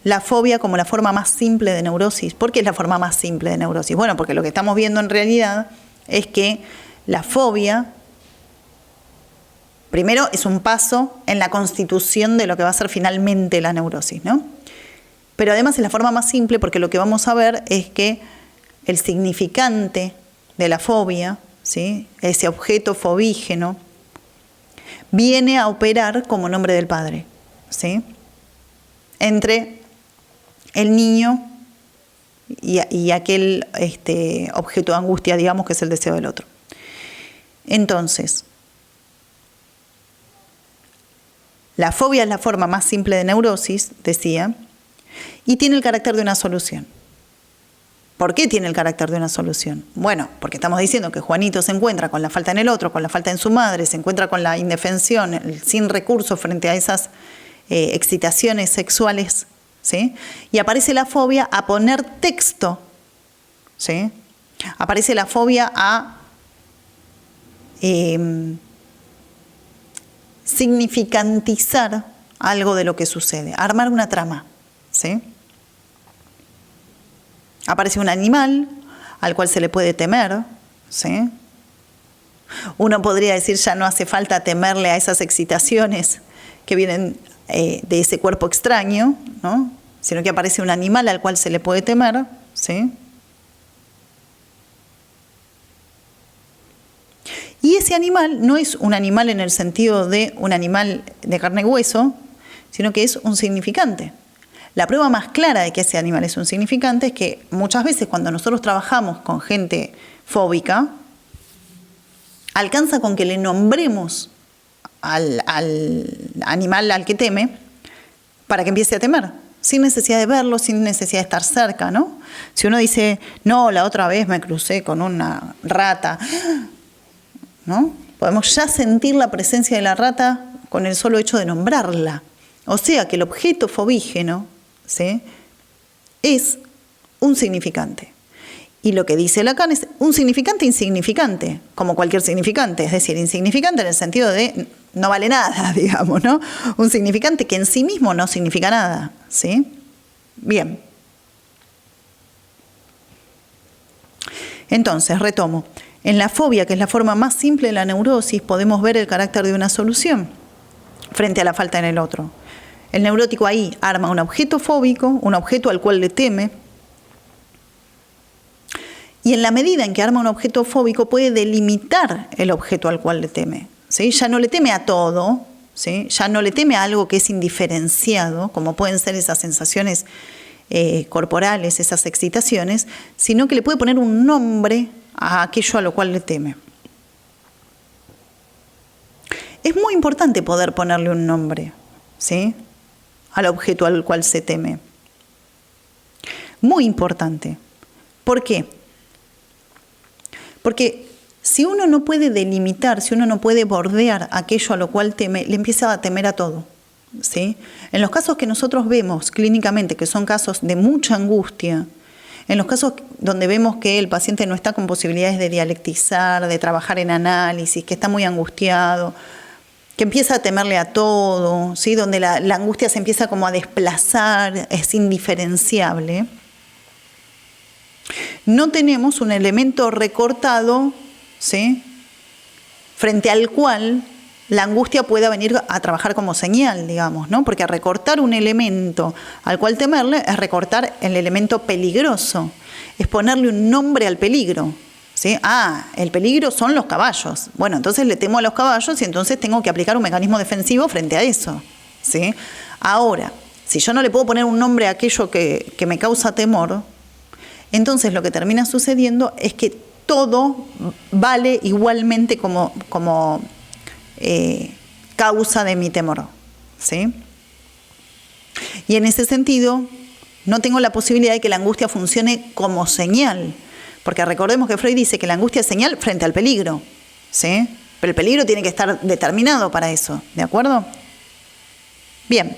la fobia como la forma más simple de neurosis. ¿Por qué es la forma más simple de neurosis? Bueno, porque lo que estamos viendo en realidad es que la fobia, primero, es un paso en la constitución de lo que va a ser finalmente la neurosis, ¿no? Pero además es la forma más simple porque lo que vamos a ver es que el significante de la fobia, ¿sí? Ese objeto fobígeno, viene a operar como nombre del padre, ¿sí? Entre el niño y aquel objeto de angustia, digamos, que es el deseo del otro. Entonces, la fobia es la forma más simple de neurosis, decía, y tiene el carácter de una solución. ¿Por qué tiene el carácter de una solución? Bueno, porque estamos diciendo que Juanito se encuentra con la falta en el otro, con la falta en su madre, se encuentra con la indefensión, el sin recurso frente a esas excitaciones sexuales, ¿sí? Y aparece la fobia a poner texto, ¿sí? Aparece la fobia a significantizar algo de lo que sucede, a armar una trama, ¿sí? Aparece un animal al cual se le puede temer, ¿sí? Uno podría decir, ya no hace falta temerle a esas excitaciones que vienen de ese cuerpo extraño, ¿no? Sino que aparece un animal al cual se le puede temer, ¿sí? Y ese animal no es un animal en el sentido de un animal de carne y hueso, sino que es un significante. La prueba más clara de que ese animal es un significante es que muchas veces cuando nosotros trabajamos con gente fóbica, alcanza con que le nombremos al animal al que teme para que empiece a temer. sin necesidad de verlo, sin necesidad de estar cerca, ¿no? Si uno dice, no, la otra vez me crucé con una rata, ¿no? Podemos ya sentir la presencia de la rata con el solo hecho de nombrarla. O sea que el objeto fobígeno, ¿sí?, es un significante. Y lo que dice Lacan es un significante insignificante, como cualquier significante, es decir, insignificante en el sentido de no vale nada, digamos, ¿no? Un significante que en sí mismo no significa nada, ¿sí? Bien. Entonces, retomo. En la fobia, que es la forma más simple de la neurosis, podemos ver el carácter de una solución frente a la falta en el otro. El neurótico ahí arma un objeto fóbico, un objeto al cual le teme, y en la medida en que arma un objeto fóbico puede delimitar el objeto al cual le teme, ¿sí? Ya no le teme a todo, ¿sí? Ya no le teme a algo que es indiferenciado, como pueden ser esas sensaciones corporales, esas excitaciones, sino que le puede poner un nombre a aquello a lo cual le teme. Es muy importante poder ponerle un nombre, ¿sí?, al objeto al cual se teme. Muy importante. ¿Por qué? Porque si uno no puede delimitar, si uno no puede bordear aquello a lo cual teme, le empieza a temer a todo, ¿sí? En los casos que nosotros vemos clínicamente, que son casos de mucha angustia, en los casos donde vemos que el paciente no está con posibilidades de dialectizar, de trabajar en análisis, que está muy angustiado, que empieza a temerle a todo, ¿sí?, donde la angustia se empieza como a desplazar, es indiferenciable, no tenemos un elemento recortado, ¿sí?, frente al cual la angustia pueda venir a trabajar como señal, digamos, ¿no? Porque recortar un elemento al cual temerle es recortar el elemento peligroso, es ponerle un nombre al peligro, ¿sí? Ah, el peligro son los caballos. Bueno, entonces le temo a los caballos y entonces tengo que aplicar un mecanismo defensivo frente a eso, ¿sí? Ahora, si yo no le puedo poner un nombre a aquello que me causa temor, entonces lo que termina sucediendo es que todo vale igualmente como causa de mi temor, ¿sí? Y en ese sentido, no tengo la posibilidad de que la angustia funcione como señal, porque recordemos que Freud dice que la angustia es señal frente al peligro, ¿sí? Pero el peligro tiene que estar determinado para eso, ¿de acuerdo? Bien.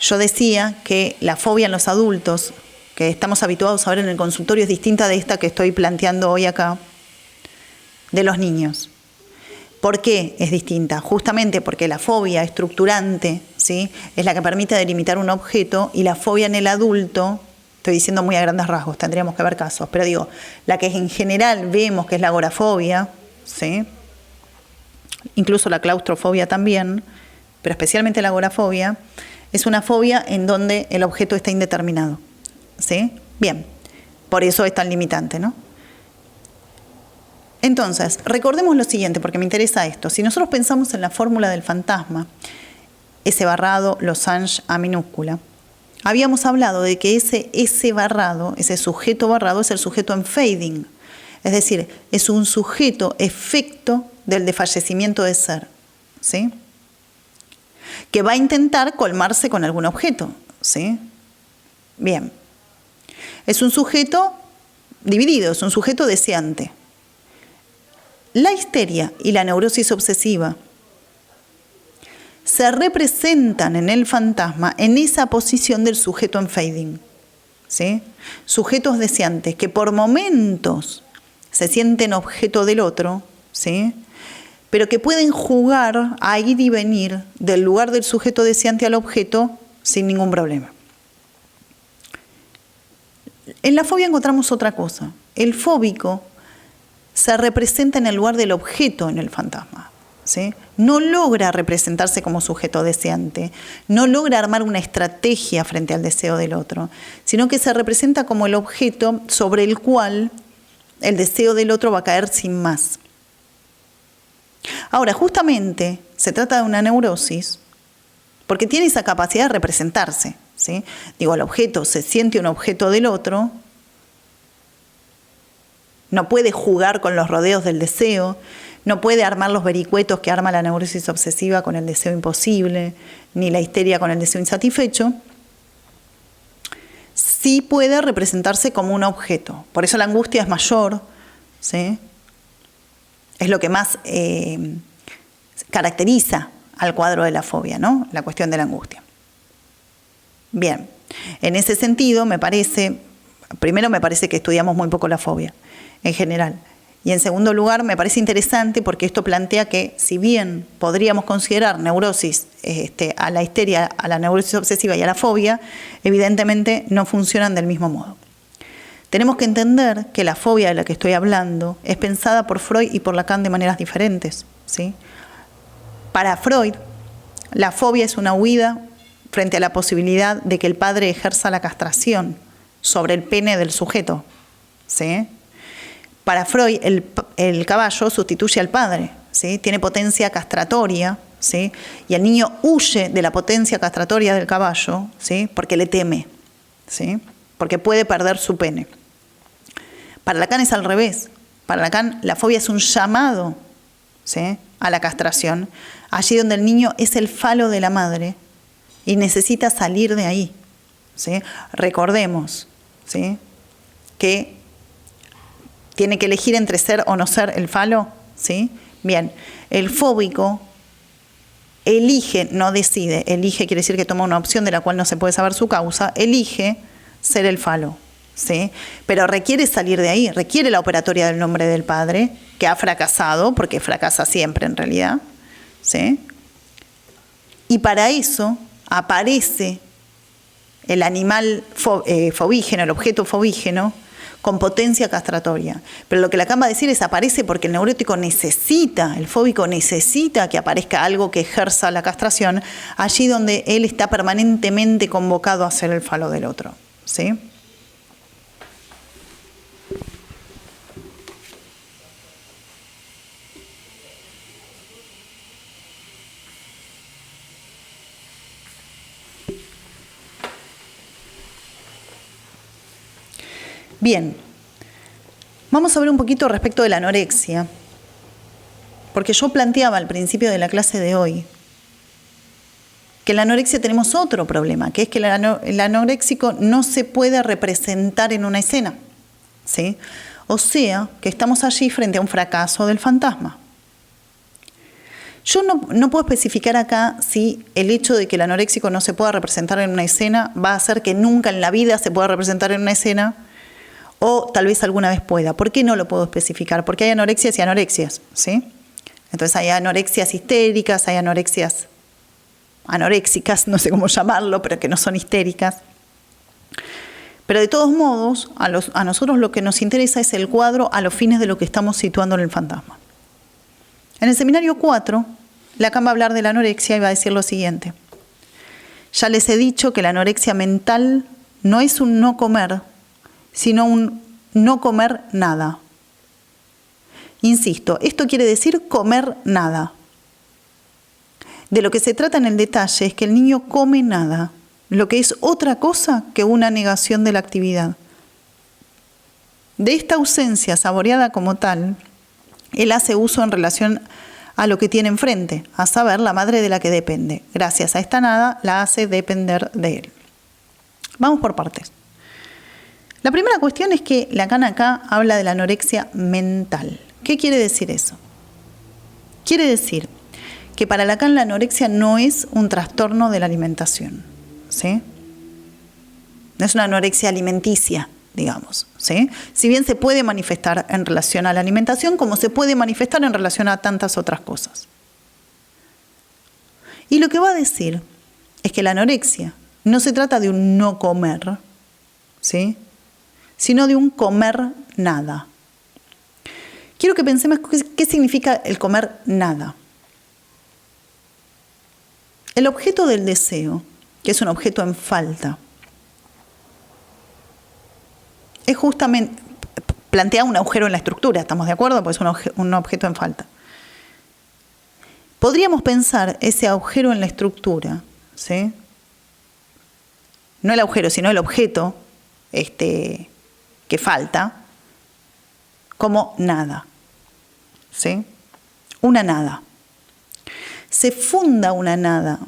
Yo decía que la fobia en los adultos, que estamos habituados a ver en el consultorio, es distinta de esta que estoy planteando hoy acá, de los niños. ¿Por qué es distinta? Justamente porque la fobia estructurante, ¿sí?, es la que permite delimitar un objeto, y la fobia en el adulto, estoy diciendo muy a grandes rasgos, tendríamos que ver casos, pero digo, la que en general vemos que es la agorafobia, ¿sí?, incluso la claustrofobia también, pero especialmente la agorafobia, es una fobia en donde el objeto está indeterminado, ¿sí? Bien, por eso es tan limitante, ¿no? Entonces, recordemos lo siguiente, porque me interesa esto. Si nosotros pensamos en la fórmula del fantasma, S barrado, losange, A minúscula, habíamos hablado de que ese S barrado, ese sujeto barrado, es el sujeto en fading. Es decir, es un sujeto efecto del desfallecimiento de ser, ¿sí?, que va a intentar colmarse con algún objeto, ¿sí? Bien. Es un sujeto dividido, es un sujeto deseante. La histeria y la neurosis obsesiva se representan en el fantasma en esa posición del sujeto en fading, ¿sí? Sujetos deseantes que por momentos se sienten objeto del otro, ¿sí?, pero que pueden jugar a ir y venir del lugar del sujeto deseante al objeto sin ningún problema. En la fobia encontramos otra cosa. El fóbico se representa en el lugar del objeto en el fantasma, ¿sí? No logra representarse como sujeto deseante, no logra armar una estrategia frente al deseo del otro, sino que se representa como el objeto sobre el cual el deseo del otro va a caer sin más. Ahora, justamente se trata de una neurosis porque tiene esa capacidad de representarse, ¿sí? Digo, el objeto se siente un objeto del otro no puede jugar con los rodeos del deseo, no puede armar los vericuetos que arma la neurosis obsesiva con el deseo imposible, ni la histeria con el deseo insatisfecho, sí puede representarse como un objeto. Por eso la angustia es mayor, ¿sí? Es lo que más caracteriza al cuadro de la fobia, ¿no? La cuestión de la angustia. Bien, en ese sentido primero me parece que estudiamos muy poco la fobia en general. Y en segundo lugar, me parece interesante porque esto plantea que si bien podríamos considerar neurosis a la histeria, a la neurosis obsesiva y a la fobia, evidentemente no funcionan del mismo modo. Tenemos que entender que la fobia de la que estoy hablando es pensada por Freud y por Lacan de maneras diferentes, ¿sí? Para Freud, la fobia es una huida frente a la posibilidad de que el padre ejerza la castración sobre el pene del sujeto, ¿sí? Para Freud, el caballo sustituye al padre, ¿sí? Tiene potencia castratoria, ¿sí? Y el niño huye de la potencia castratoria del caballo, ¿sí? Porque le teme, ¿sí? Porque puede perder su pene. Para Lacan es al revés. Para Lacan la fobia es un llamado, ¿sí? A la castración, allí donde el niño es el falo de la madre y necesita salir de ahí, ¿sí? Recordemos, ¿sí? Que tiene que elegir entre ser o no ser el falo, ¿sí? Bien, el fóbico elige, no decide, elige quiere decir que toma una opción de la cual no se puede saber su causa, elige ser el falo, ¿sí? Pero requiere salir de ahí, requiere la operatoria del nombre del padre, que ha fracasado, porque fracasa siempre en realidad, ¿sí? Y para eso aparece el animal fobígeno, el objeto fobígeno, con potencia castratoria. Pero lo que Lacan va a decir es aparece porque el neurótico necesita, el fóbico necesita que aparezca algo que ejerza la castración allí donde él está permanentemente convocado a ser el falo del otro, ¿sí? Bien, vamos a ver un poquito respecto de la anorexia, porque yo planteaba al principio de la clase de hoy que en la anorexia tenemos otro problema, que es que el anoréxico no se puede representar en una escena, ¿sí? O sea, que estamos allí frente a un fracaso del fantasma. Yo no puedo especificar acá si el hecho de que el anoréxico no se pueda representar en una escena va a hacer que nunca en la vida se pueda representar en una escena, o tal vez alguna vez pueda. ¿Por qué no lo puedo especificar? Porque hay anorexias y anorexias, ¿sí? Entonces hay anorexias histéricas, hay anoréxicas, no sé cómo llamarlo, pero que no son histéricas. Pero de todos modos, a nosotros lo que nos interesa es el cuadro a los fines de lo que estamos situando en el fantasma. En el seminario 4, Lacan va a hablar de la anorexia y va a decir lo siguiente. Ya les he dicho que la anorexia mental no es un no comer, sino un no comer nada. Insisto, esto quiere decir comer nada. De lo que se trata en el detalle es que el niño come nada, lo que es otra cosa que una negación de la actividad. De esta ausencia saboreada como tal, él hace uso en relación a lo que tiene enfrente, a saber, la madre de la que depende. Gracias a esta nada, la hace depender de él. Vamos por partes. La primera cuestión es que Lacan acá habla de la anorexia mental. ¿Qué quiere decir eso? Quiere decir que para Lacan la anorexia no es un trastorno de la alimentación, ¿sí? No es una anorexia alimenticia, digamos, ¿sí? Si bien se puede manifestar en relación a la alimentación, como se puede manifestar en relación a tantas otras cosas. Y lo que va a decir es que la anorexia no se trata de un no comer, ¿sí?, sino de un comer nada. Quiero que pensemos qué significa el comer nada. El objeto del deseo, que es un objeto en falta, es justamente, plantea un agujero en la estructura, ¿estamos de acuerdo? Pues es un objeto en falta. Podríamos pensar ese agujero en la estructura, ¿sí? No el agujero, sino el objeto que falta, como nada. ¿Sí? Una nada. Se funda una nada.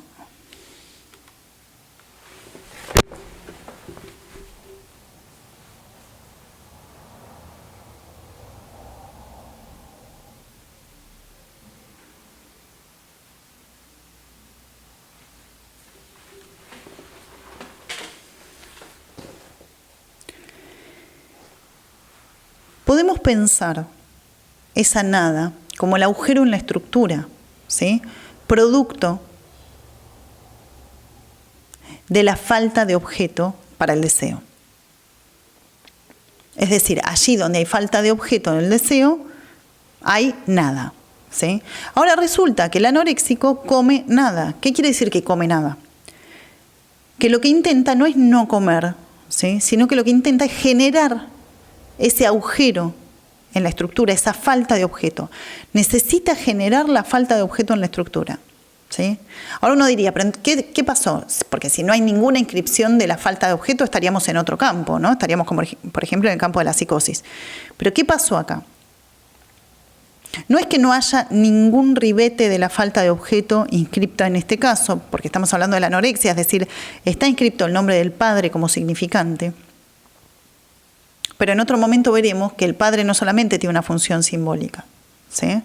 Podemos pensar esa nada como el agujero en la estructura, ¿sí? Producto de la falta de objeto para el deseo. Es decir, allí donde hay falta de objeto en el deseo, hay nada, ¿sí? Ahora resulta que el anoréxico come nada. ¿Qué quiere decir que come nada? Que lo que intenta no es no comer, ¿sí? Sino que lo que intenta es generar ese agujero en la estructura, esa falta de objeto. Necesita generar la falta de objeto en la estructura, ¿sí? Ahora uno diría, ¿pero qué pasó? Porque si no hay ninguna inscripción de la falta de objeto, estaríamos en otro campo, ¿no? Estaríamos, como, por ejemplo, en el campo de la psicosis. ¿Pero qué pasó acá? No es que no haya ningún ribete de la falta de objeto inscripta en este caso, porque estamos hablando de la anorexia, es decir, está inscripto el nombre del padre como significante. Pero en otro momento veremos que el padre no solamente tiene una función simbólica, ¿sí?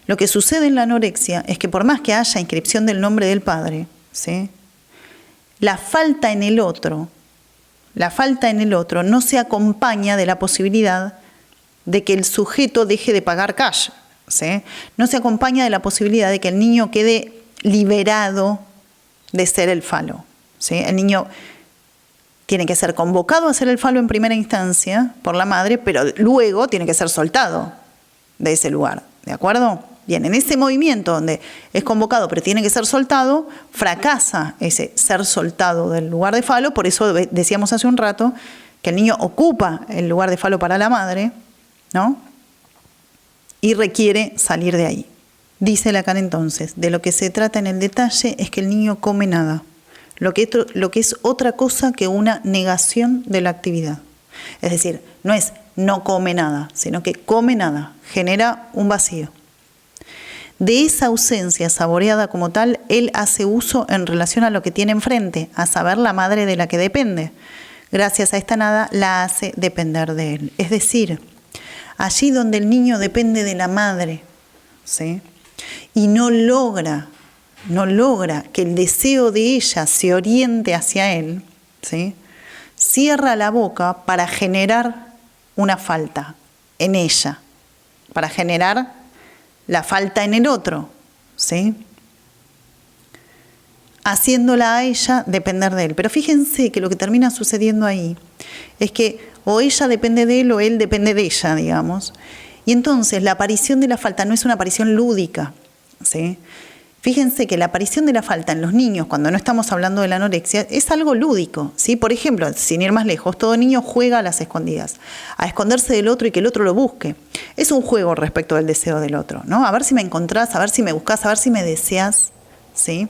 Lo que sucede en la anorexia es que por más que haya inscripción del nombre del padre, ¿sí? La falta en el otro no se acompaña de la posibilidad de que el sujeto deje de pagar cash, ¿sí? No se acompaña de la posibilidad de que el niño quede liberado de ser el falo, ¿sí? El niño tiene que ser convocado a ser el falo en primera instancia por la madre, pero luego tiene que ser soltado de ese lugar, ¿de acuerdo? Bien, en ese movimiento donde es convocado pero tiene que ser soltado, fracasa ese ser soltado del lugar de falo, por eso decíamos hace un rato que el niño ocupa el lugar de falo para la madre, ¿no? Y requiere salir de ahí. Dice Lacan entonces, de lo que se trata en el detalle es que el niño come nada. Lo que es otra cosa que una negación de la actividad. Es decir, no es no come nada, sino que come nada, genera un vacío. De esa ausencia saboreada como tal, él hace uso en relación a lo que tiene enfrente, a saber, la madre de la que depende. Gracias a esta nada, la hace depender de él. Es decir, allí donde el niño depende de la madre, ¿sí? Y no logra que el deseo de ella se oriente hacia él, ¿sí? Cierra la boca para generar una falta en ella, para generar la falta en el otro, ¿sí? Haciéndola a ella depender de él. Pero fíjense que lo que termina sucediendo ahí es que o ella depende de él o él depende de ella, digamos. Y entonces la aparición de la falta no es una aparición lúdica, ¿sí? Fíjense que la aparición de la falta en los niños, cuando no estamos hablando de la anorexia, es algo lúdico, ¿sí? Por ejemplo, sin ir más lejos, todo niño juega a las escondidas, a esconderse del otro y que el otro lo busque. Es un juego respecto del deseo del otro, ¿no? A ver si me encontrás, a ver si me buscás, a ver si me deseas, ¿sí?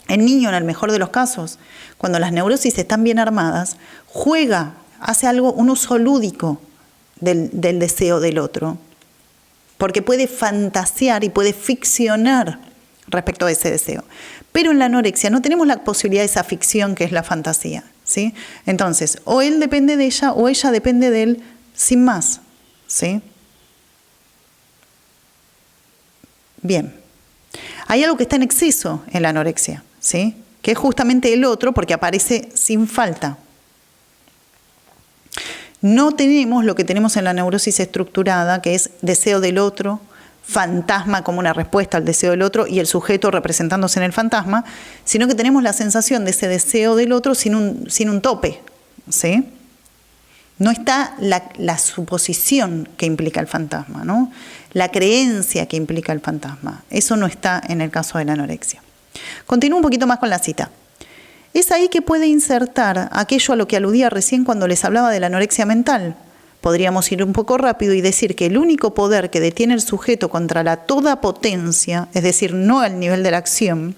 El niño, en el mejor de los casos, cuando las neurosis están bien armadas, juega, hace algo, un uso lúdico del deseo del otro, porque puede fantasear y puede ficcionar respecto a ese deseo. Pero en la anorexia no tenemos la posibilidad de esa ficción que es la fantasía, ¿sí? Entonces, o él depende de ella o ella depende de él sin más, ¿sí? Bien. Hay algo que está en exceso en la anorexia, ¿sí? Que es justamente el otro porque aparece sin falta. No tenemos lo que tenemos en la neurosis estructurada, que es deseo del otro, fantasma como una respuesta al deseo del otro y el sujeto representándose en el fantasma, sino que tenemos la sensación de ese deseo del otro sin un tope, ¿sí? No está la suposición que implica el fantasma, ¿no? La creencia que implica el fantasma. Eso no está en el caso de la anorexia. Continúo un poquito más con la cita. Es ahí que puede insertar aquello a lo que aludía recién cuando les hablaba de la anorexia mental. Podríamos ir un poco rápido y decir que el único poder que detiene el sujeto contra la toda potencia, es decir, no al nivel de la acción,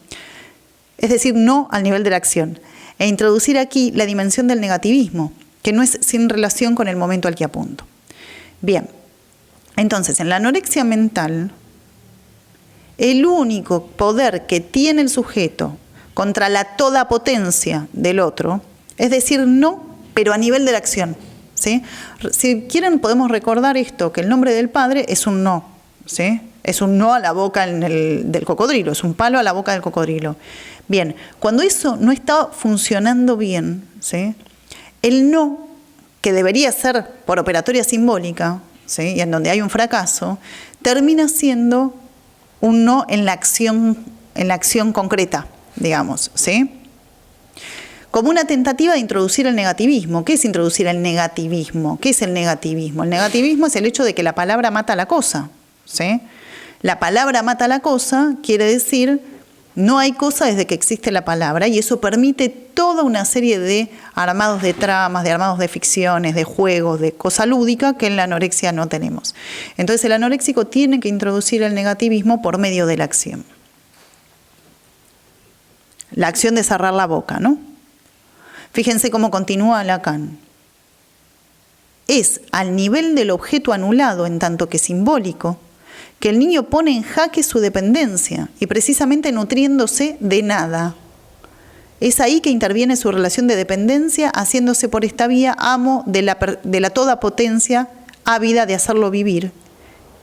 e introducir aquí la dimensión del negativismo, que no es sin relación con el momento al que apunto. Bien, entonces en la anorexia mental, el único poder que tiene el sujeto contra la toda potencia del otro es decir no, pero a nivel de la acción, ¿sí? Si quieren podemos recordar esto, que el nombre del Padre es un no, ¿sí? Es un no a la boca del cocodrilo, es un palo a la boca del cocodrilo. Bien, cuando eso no está funcionando bien, ¿sí? El no, que debería ser por operatoria simbólica, ¿sí? Y en donde hay un fracaso, termina siendo un no en la acción concreta, digamos, ¿sí? Como una tentativa de introducir el negativismo. ¿Qué es introducir el negativismo? ¿Qué es el negativismo? El negativismo es el hecho de que la palabra mata a la cosa, ¿sí? La palabra mata a la cosa quiere decir no hay cosa desde que existe la palabra, y eso permite toda una serie de armados de tramas, de armados de ficciones, de juegos, de cosa lúdica que en la anorexia no tenemos. Entonces el anoréxico tiene que introducir el negativismo por medio de la acción. La acción de cerrar la boca, ¿no? Fíjense cómo continúa Lacan. Es al nivel del objeto anulado, en tanto que simbólico, que el niño pone en jaque su dependencia, y precisamente nutriéndose de nada. Es ahí que interviene su relación de dependencia, haciéndose por esta vía amo de la toda potencia ávida de hacerlo vivir,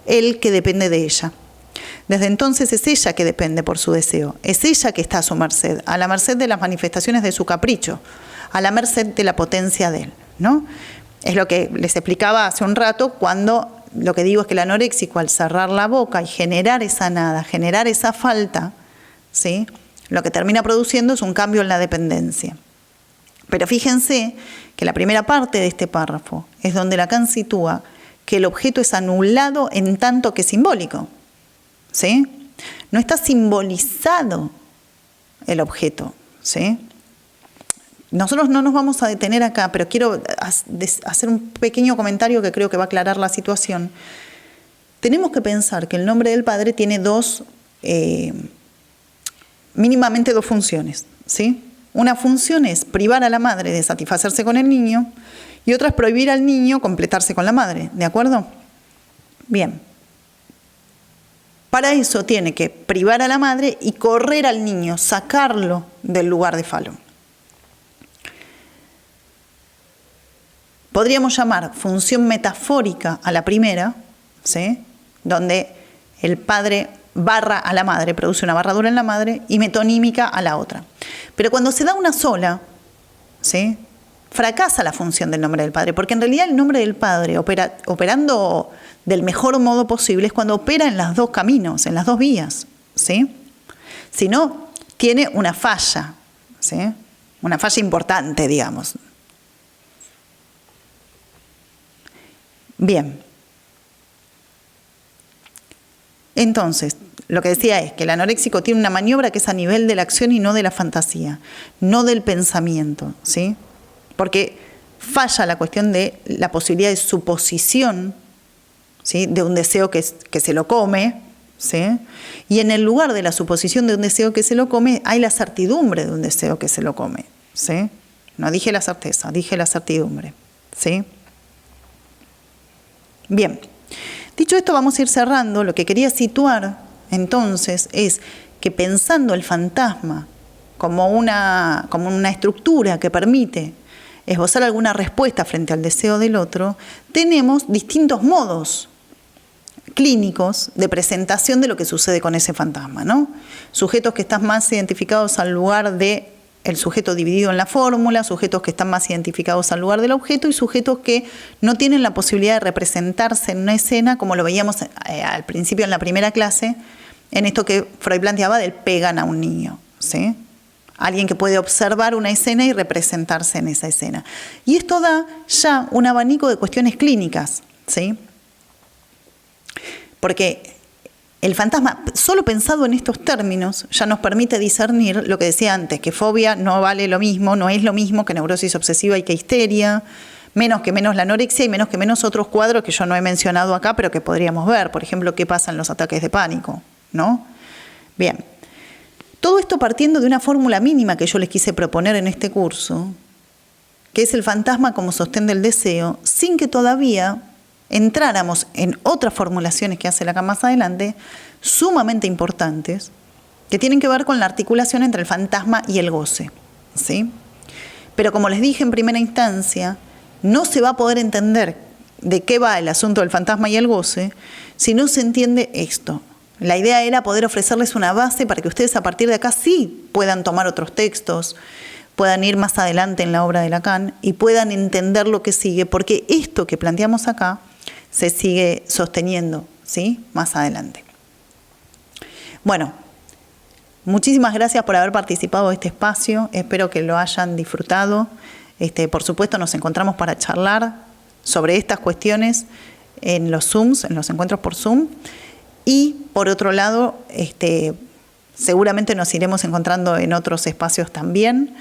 él que depende de ella. Desde entonces es ella que depende por su deseo, es ella que está a la merced de las manifestaciones de su capricho, a la merced de la potencia de él, ¿no? Es lo que les explicaba hace un rato, cuando lo que digo es que el anoréxico, al cerrar la boca y generar esa nada, generar esa falta, ¿sí? Lo que termina produciendo es un cambio en la dependencia. Pero fíjense que la primera parte de este párrafo es donde Lacan sitúa que el objeto es anulado en tanto que simbólico, ¿sí? No está simbolizado el objeto, ¿sí? Nosotros no nos vamos a detener acá, pero quiero hacer un pequeño comentario que creo que va a aclarar la situación. Tenemos que pensar que el nombre del Padre tiene mínimamente dos funciones, ¿sí? Una función es privar a la madre de satisfacerse con el niño, y otra es prohibir al niño completarse con la madre, ¿de acuerdo? Bien. Para eso tiene que privar a la madre y correr al niño, sacarlo del lugar de falo. Podríamos llamar función metafórica a la primera, ¿sí? Donde el padre barra a la madre, produce una barradura en la madre, y metonímica a la otra. Pero cuando se da una sola, ¿sí? Fracasa la función del nombre del Padre, porque en realidad el nombre del Padre, operando del mejor modo posible, es cuando opera en los dos caminos, en las dos vías, ¿sí? Si no, tiene una falla, ¿sí? Una falla importante, digamos. Bien. Entonces, lo que decía es que el anoréxico tiene una maniobra que es a nivel de la acción y no de la fantasía, no del pensamiento, ¿sí? Porque falla la cuestión de la posibilidad de suposición, ¿sí? De un deseo que se lo come, ¿sí? Y en el lugar de la suposición de un deseo que se lo come, hay la certidumbre de un deseo que se lo come, ¿sí? No dije la certeza, dije la certidumbre, ¿sí? Bien, dicho esto, vamos a ir cerrando. Lo que quería situar entonces es que, pensando el fantasma como una estructura que permite esbozar alguna respuesta frente al deseo del otro, tenemos distintos modos clínicos de presentación de lo que sucede con ese fantasma, ¿no? Sujetos que están más identificados al lugar de el sujeto dividido en la fórmula, sujetos que están más identificados al lugar del objeto, y sujetos que no tienen la posibilidad de representarse en una escena, como lo veíamos al principio en la primera clase, en esto que Freud planteaba del pegan a un niño, ¿sí? Alguien que puede observar una escena y representarse en esa escena. Y esto da ya un abanico de cuestiones clínicas, ¿sí? Porque el fantasma, solo pensado en estos términos, ya nos permite discernir lo que decía antes, que fobia no vale lo mismo, no es lo mismo que neurosis obsesiva y que histeria, menos la anorexia y menos otros cuadros que yo no he mencionado acá, pero que podríamos ver. Por ejemplo, qué pasa en los ataques de pánico, ¿no? Bien. Todo esto partiendo de una fórmula mínima que yo les quise proponer en este curso, que es el fantasma como sostén del deseo, sin que todavía entráramos en otras formulaciones que hace Lacan más adelante, sumamente importantes, que tienen que ver con la articulación entre el fantasma y el goce, ¿sí? Pero como les dije en primera instancia, no se va a poder entender de qué va el asunto del fantasma y el goce si no se entiende esto. La idea era poder ofrecerles una base para que ustedes a partir de acá sí puedan tomar otros textos, puedan ir más adelante en la obra de Lacan y puedan entender lo que sigue, porque esto que planteamos acá se sigue sosteniendo, ¿sí? Más adelante. Bueno, muchísimas gracias por haber participado de este espacio, espero que lo hayan disfrutado. Por supuesto nos encontramos para charlar sobre estas cuestiones en los Zooms, en los encuentros por Zoom. Y por otro lado, seguramente nos iremos encontrando en otros espacios también.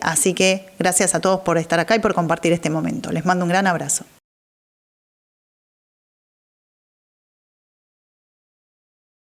Así que gracias a todos por estar acá y por compartir este momento. Les mando un gran abrazo.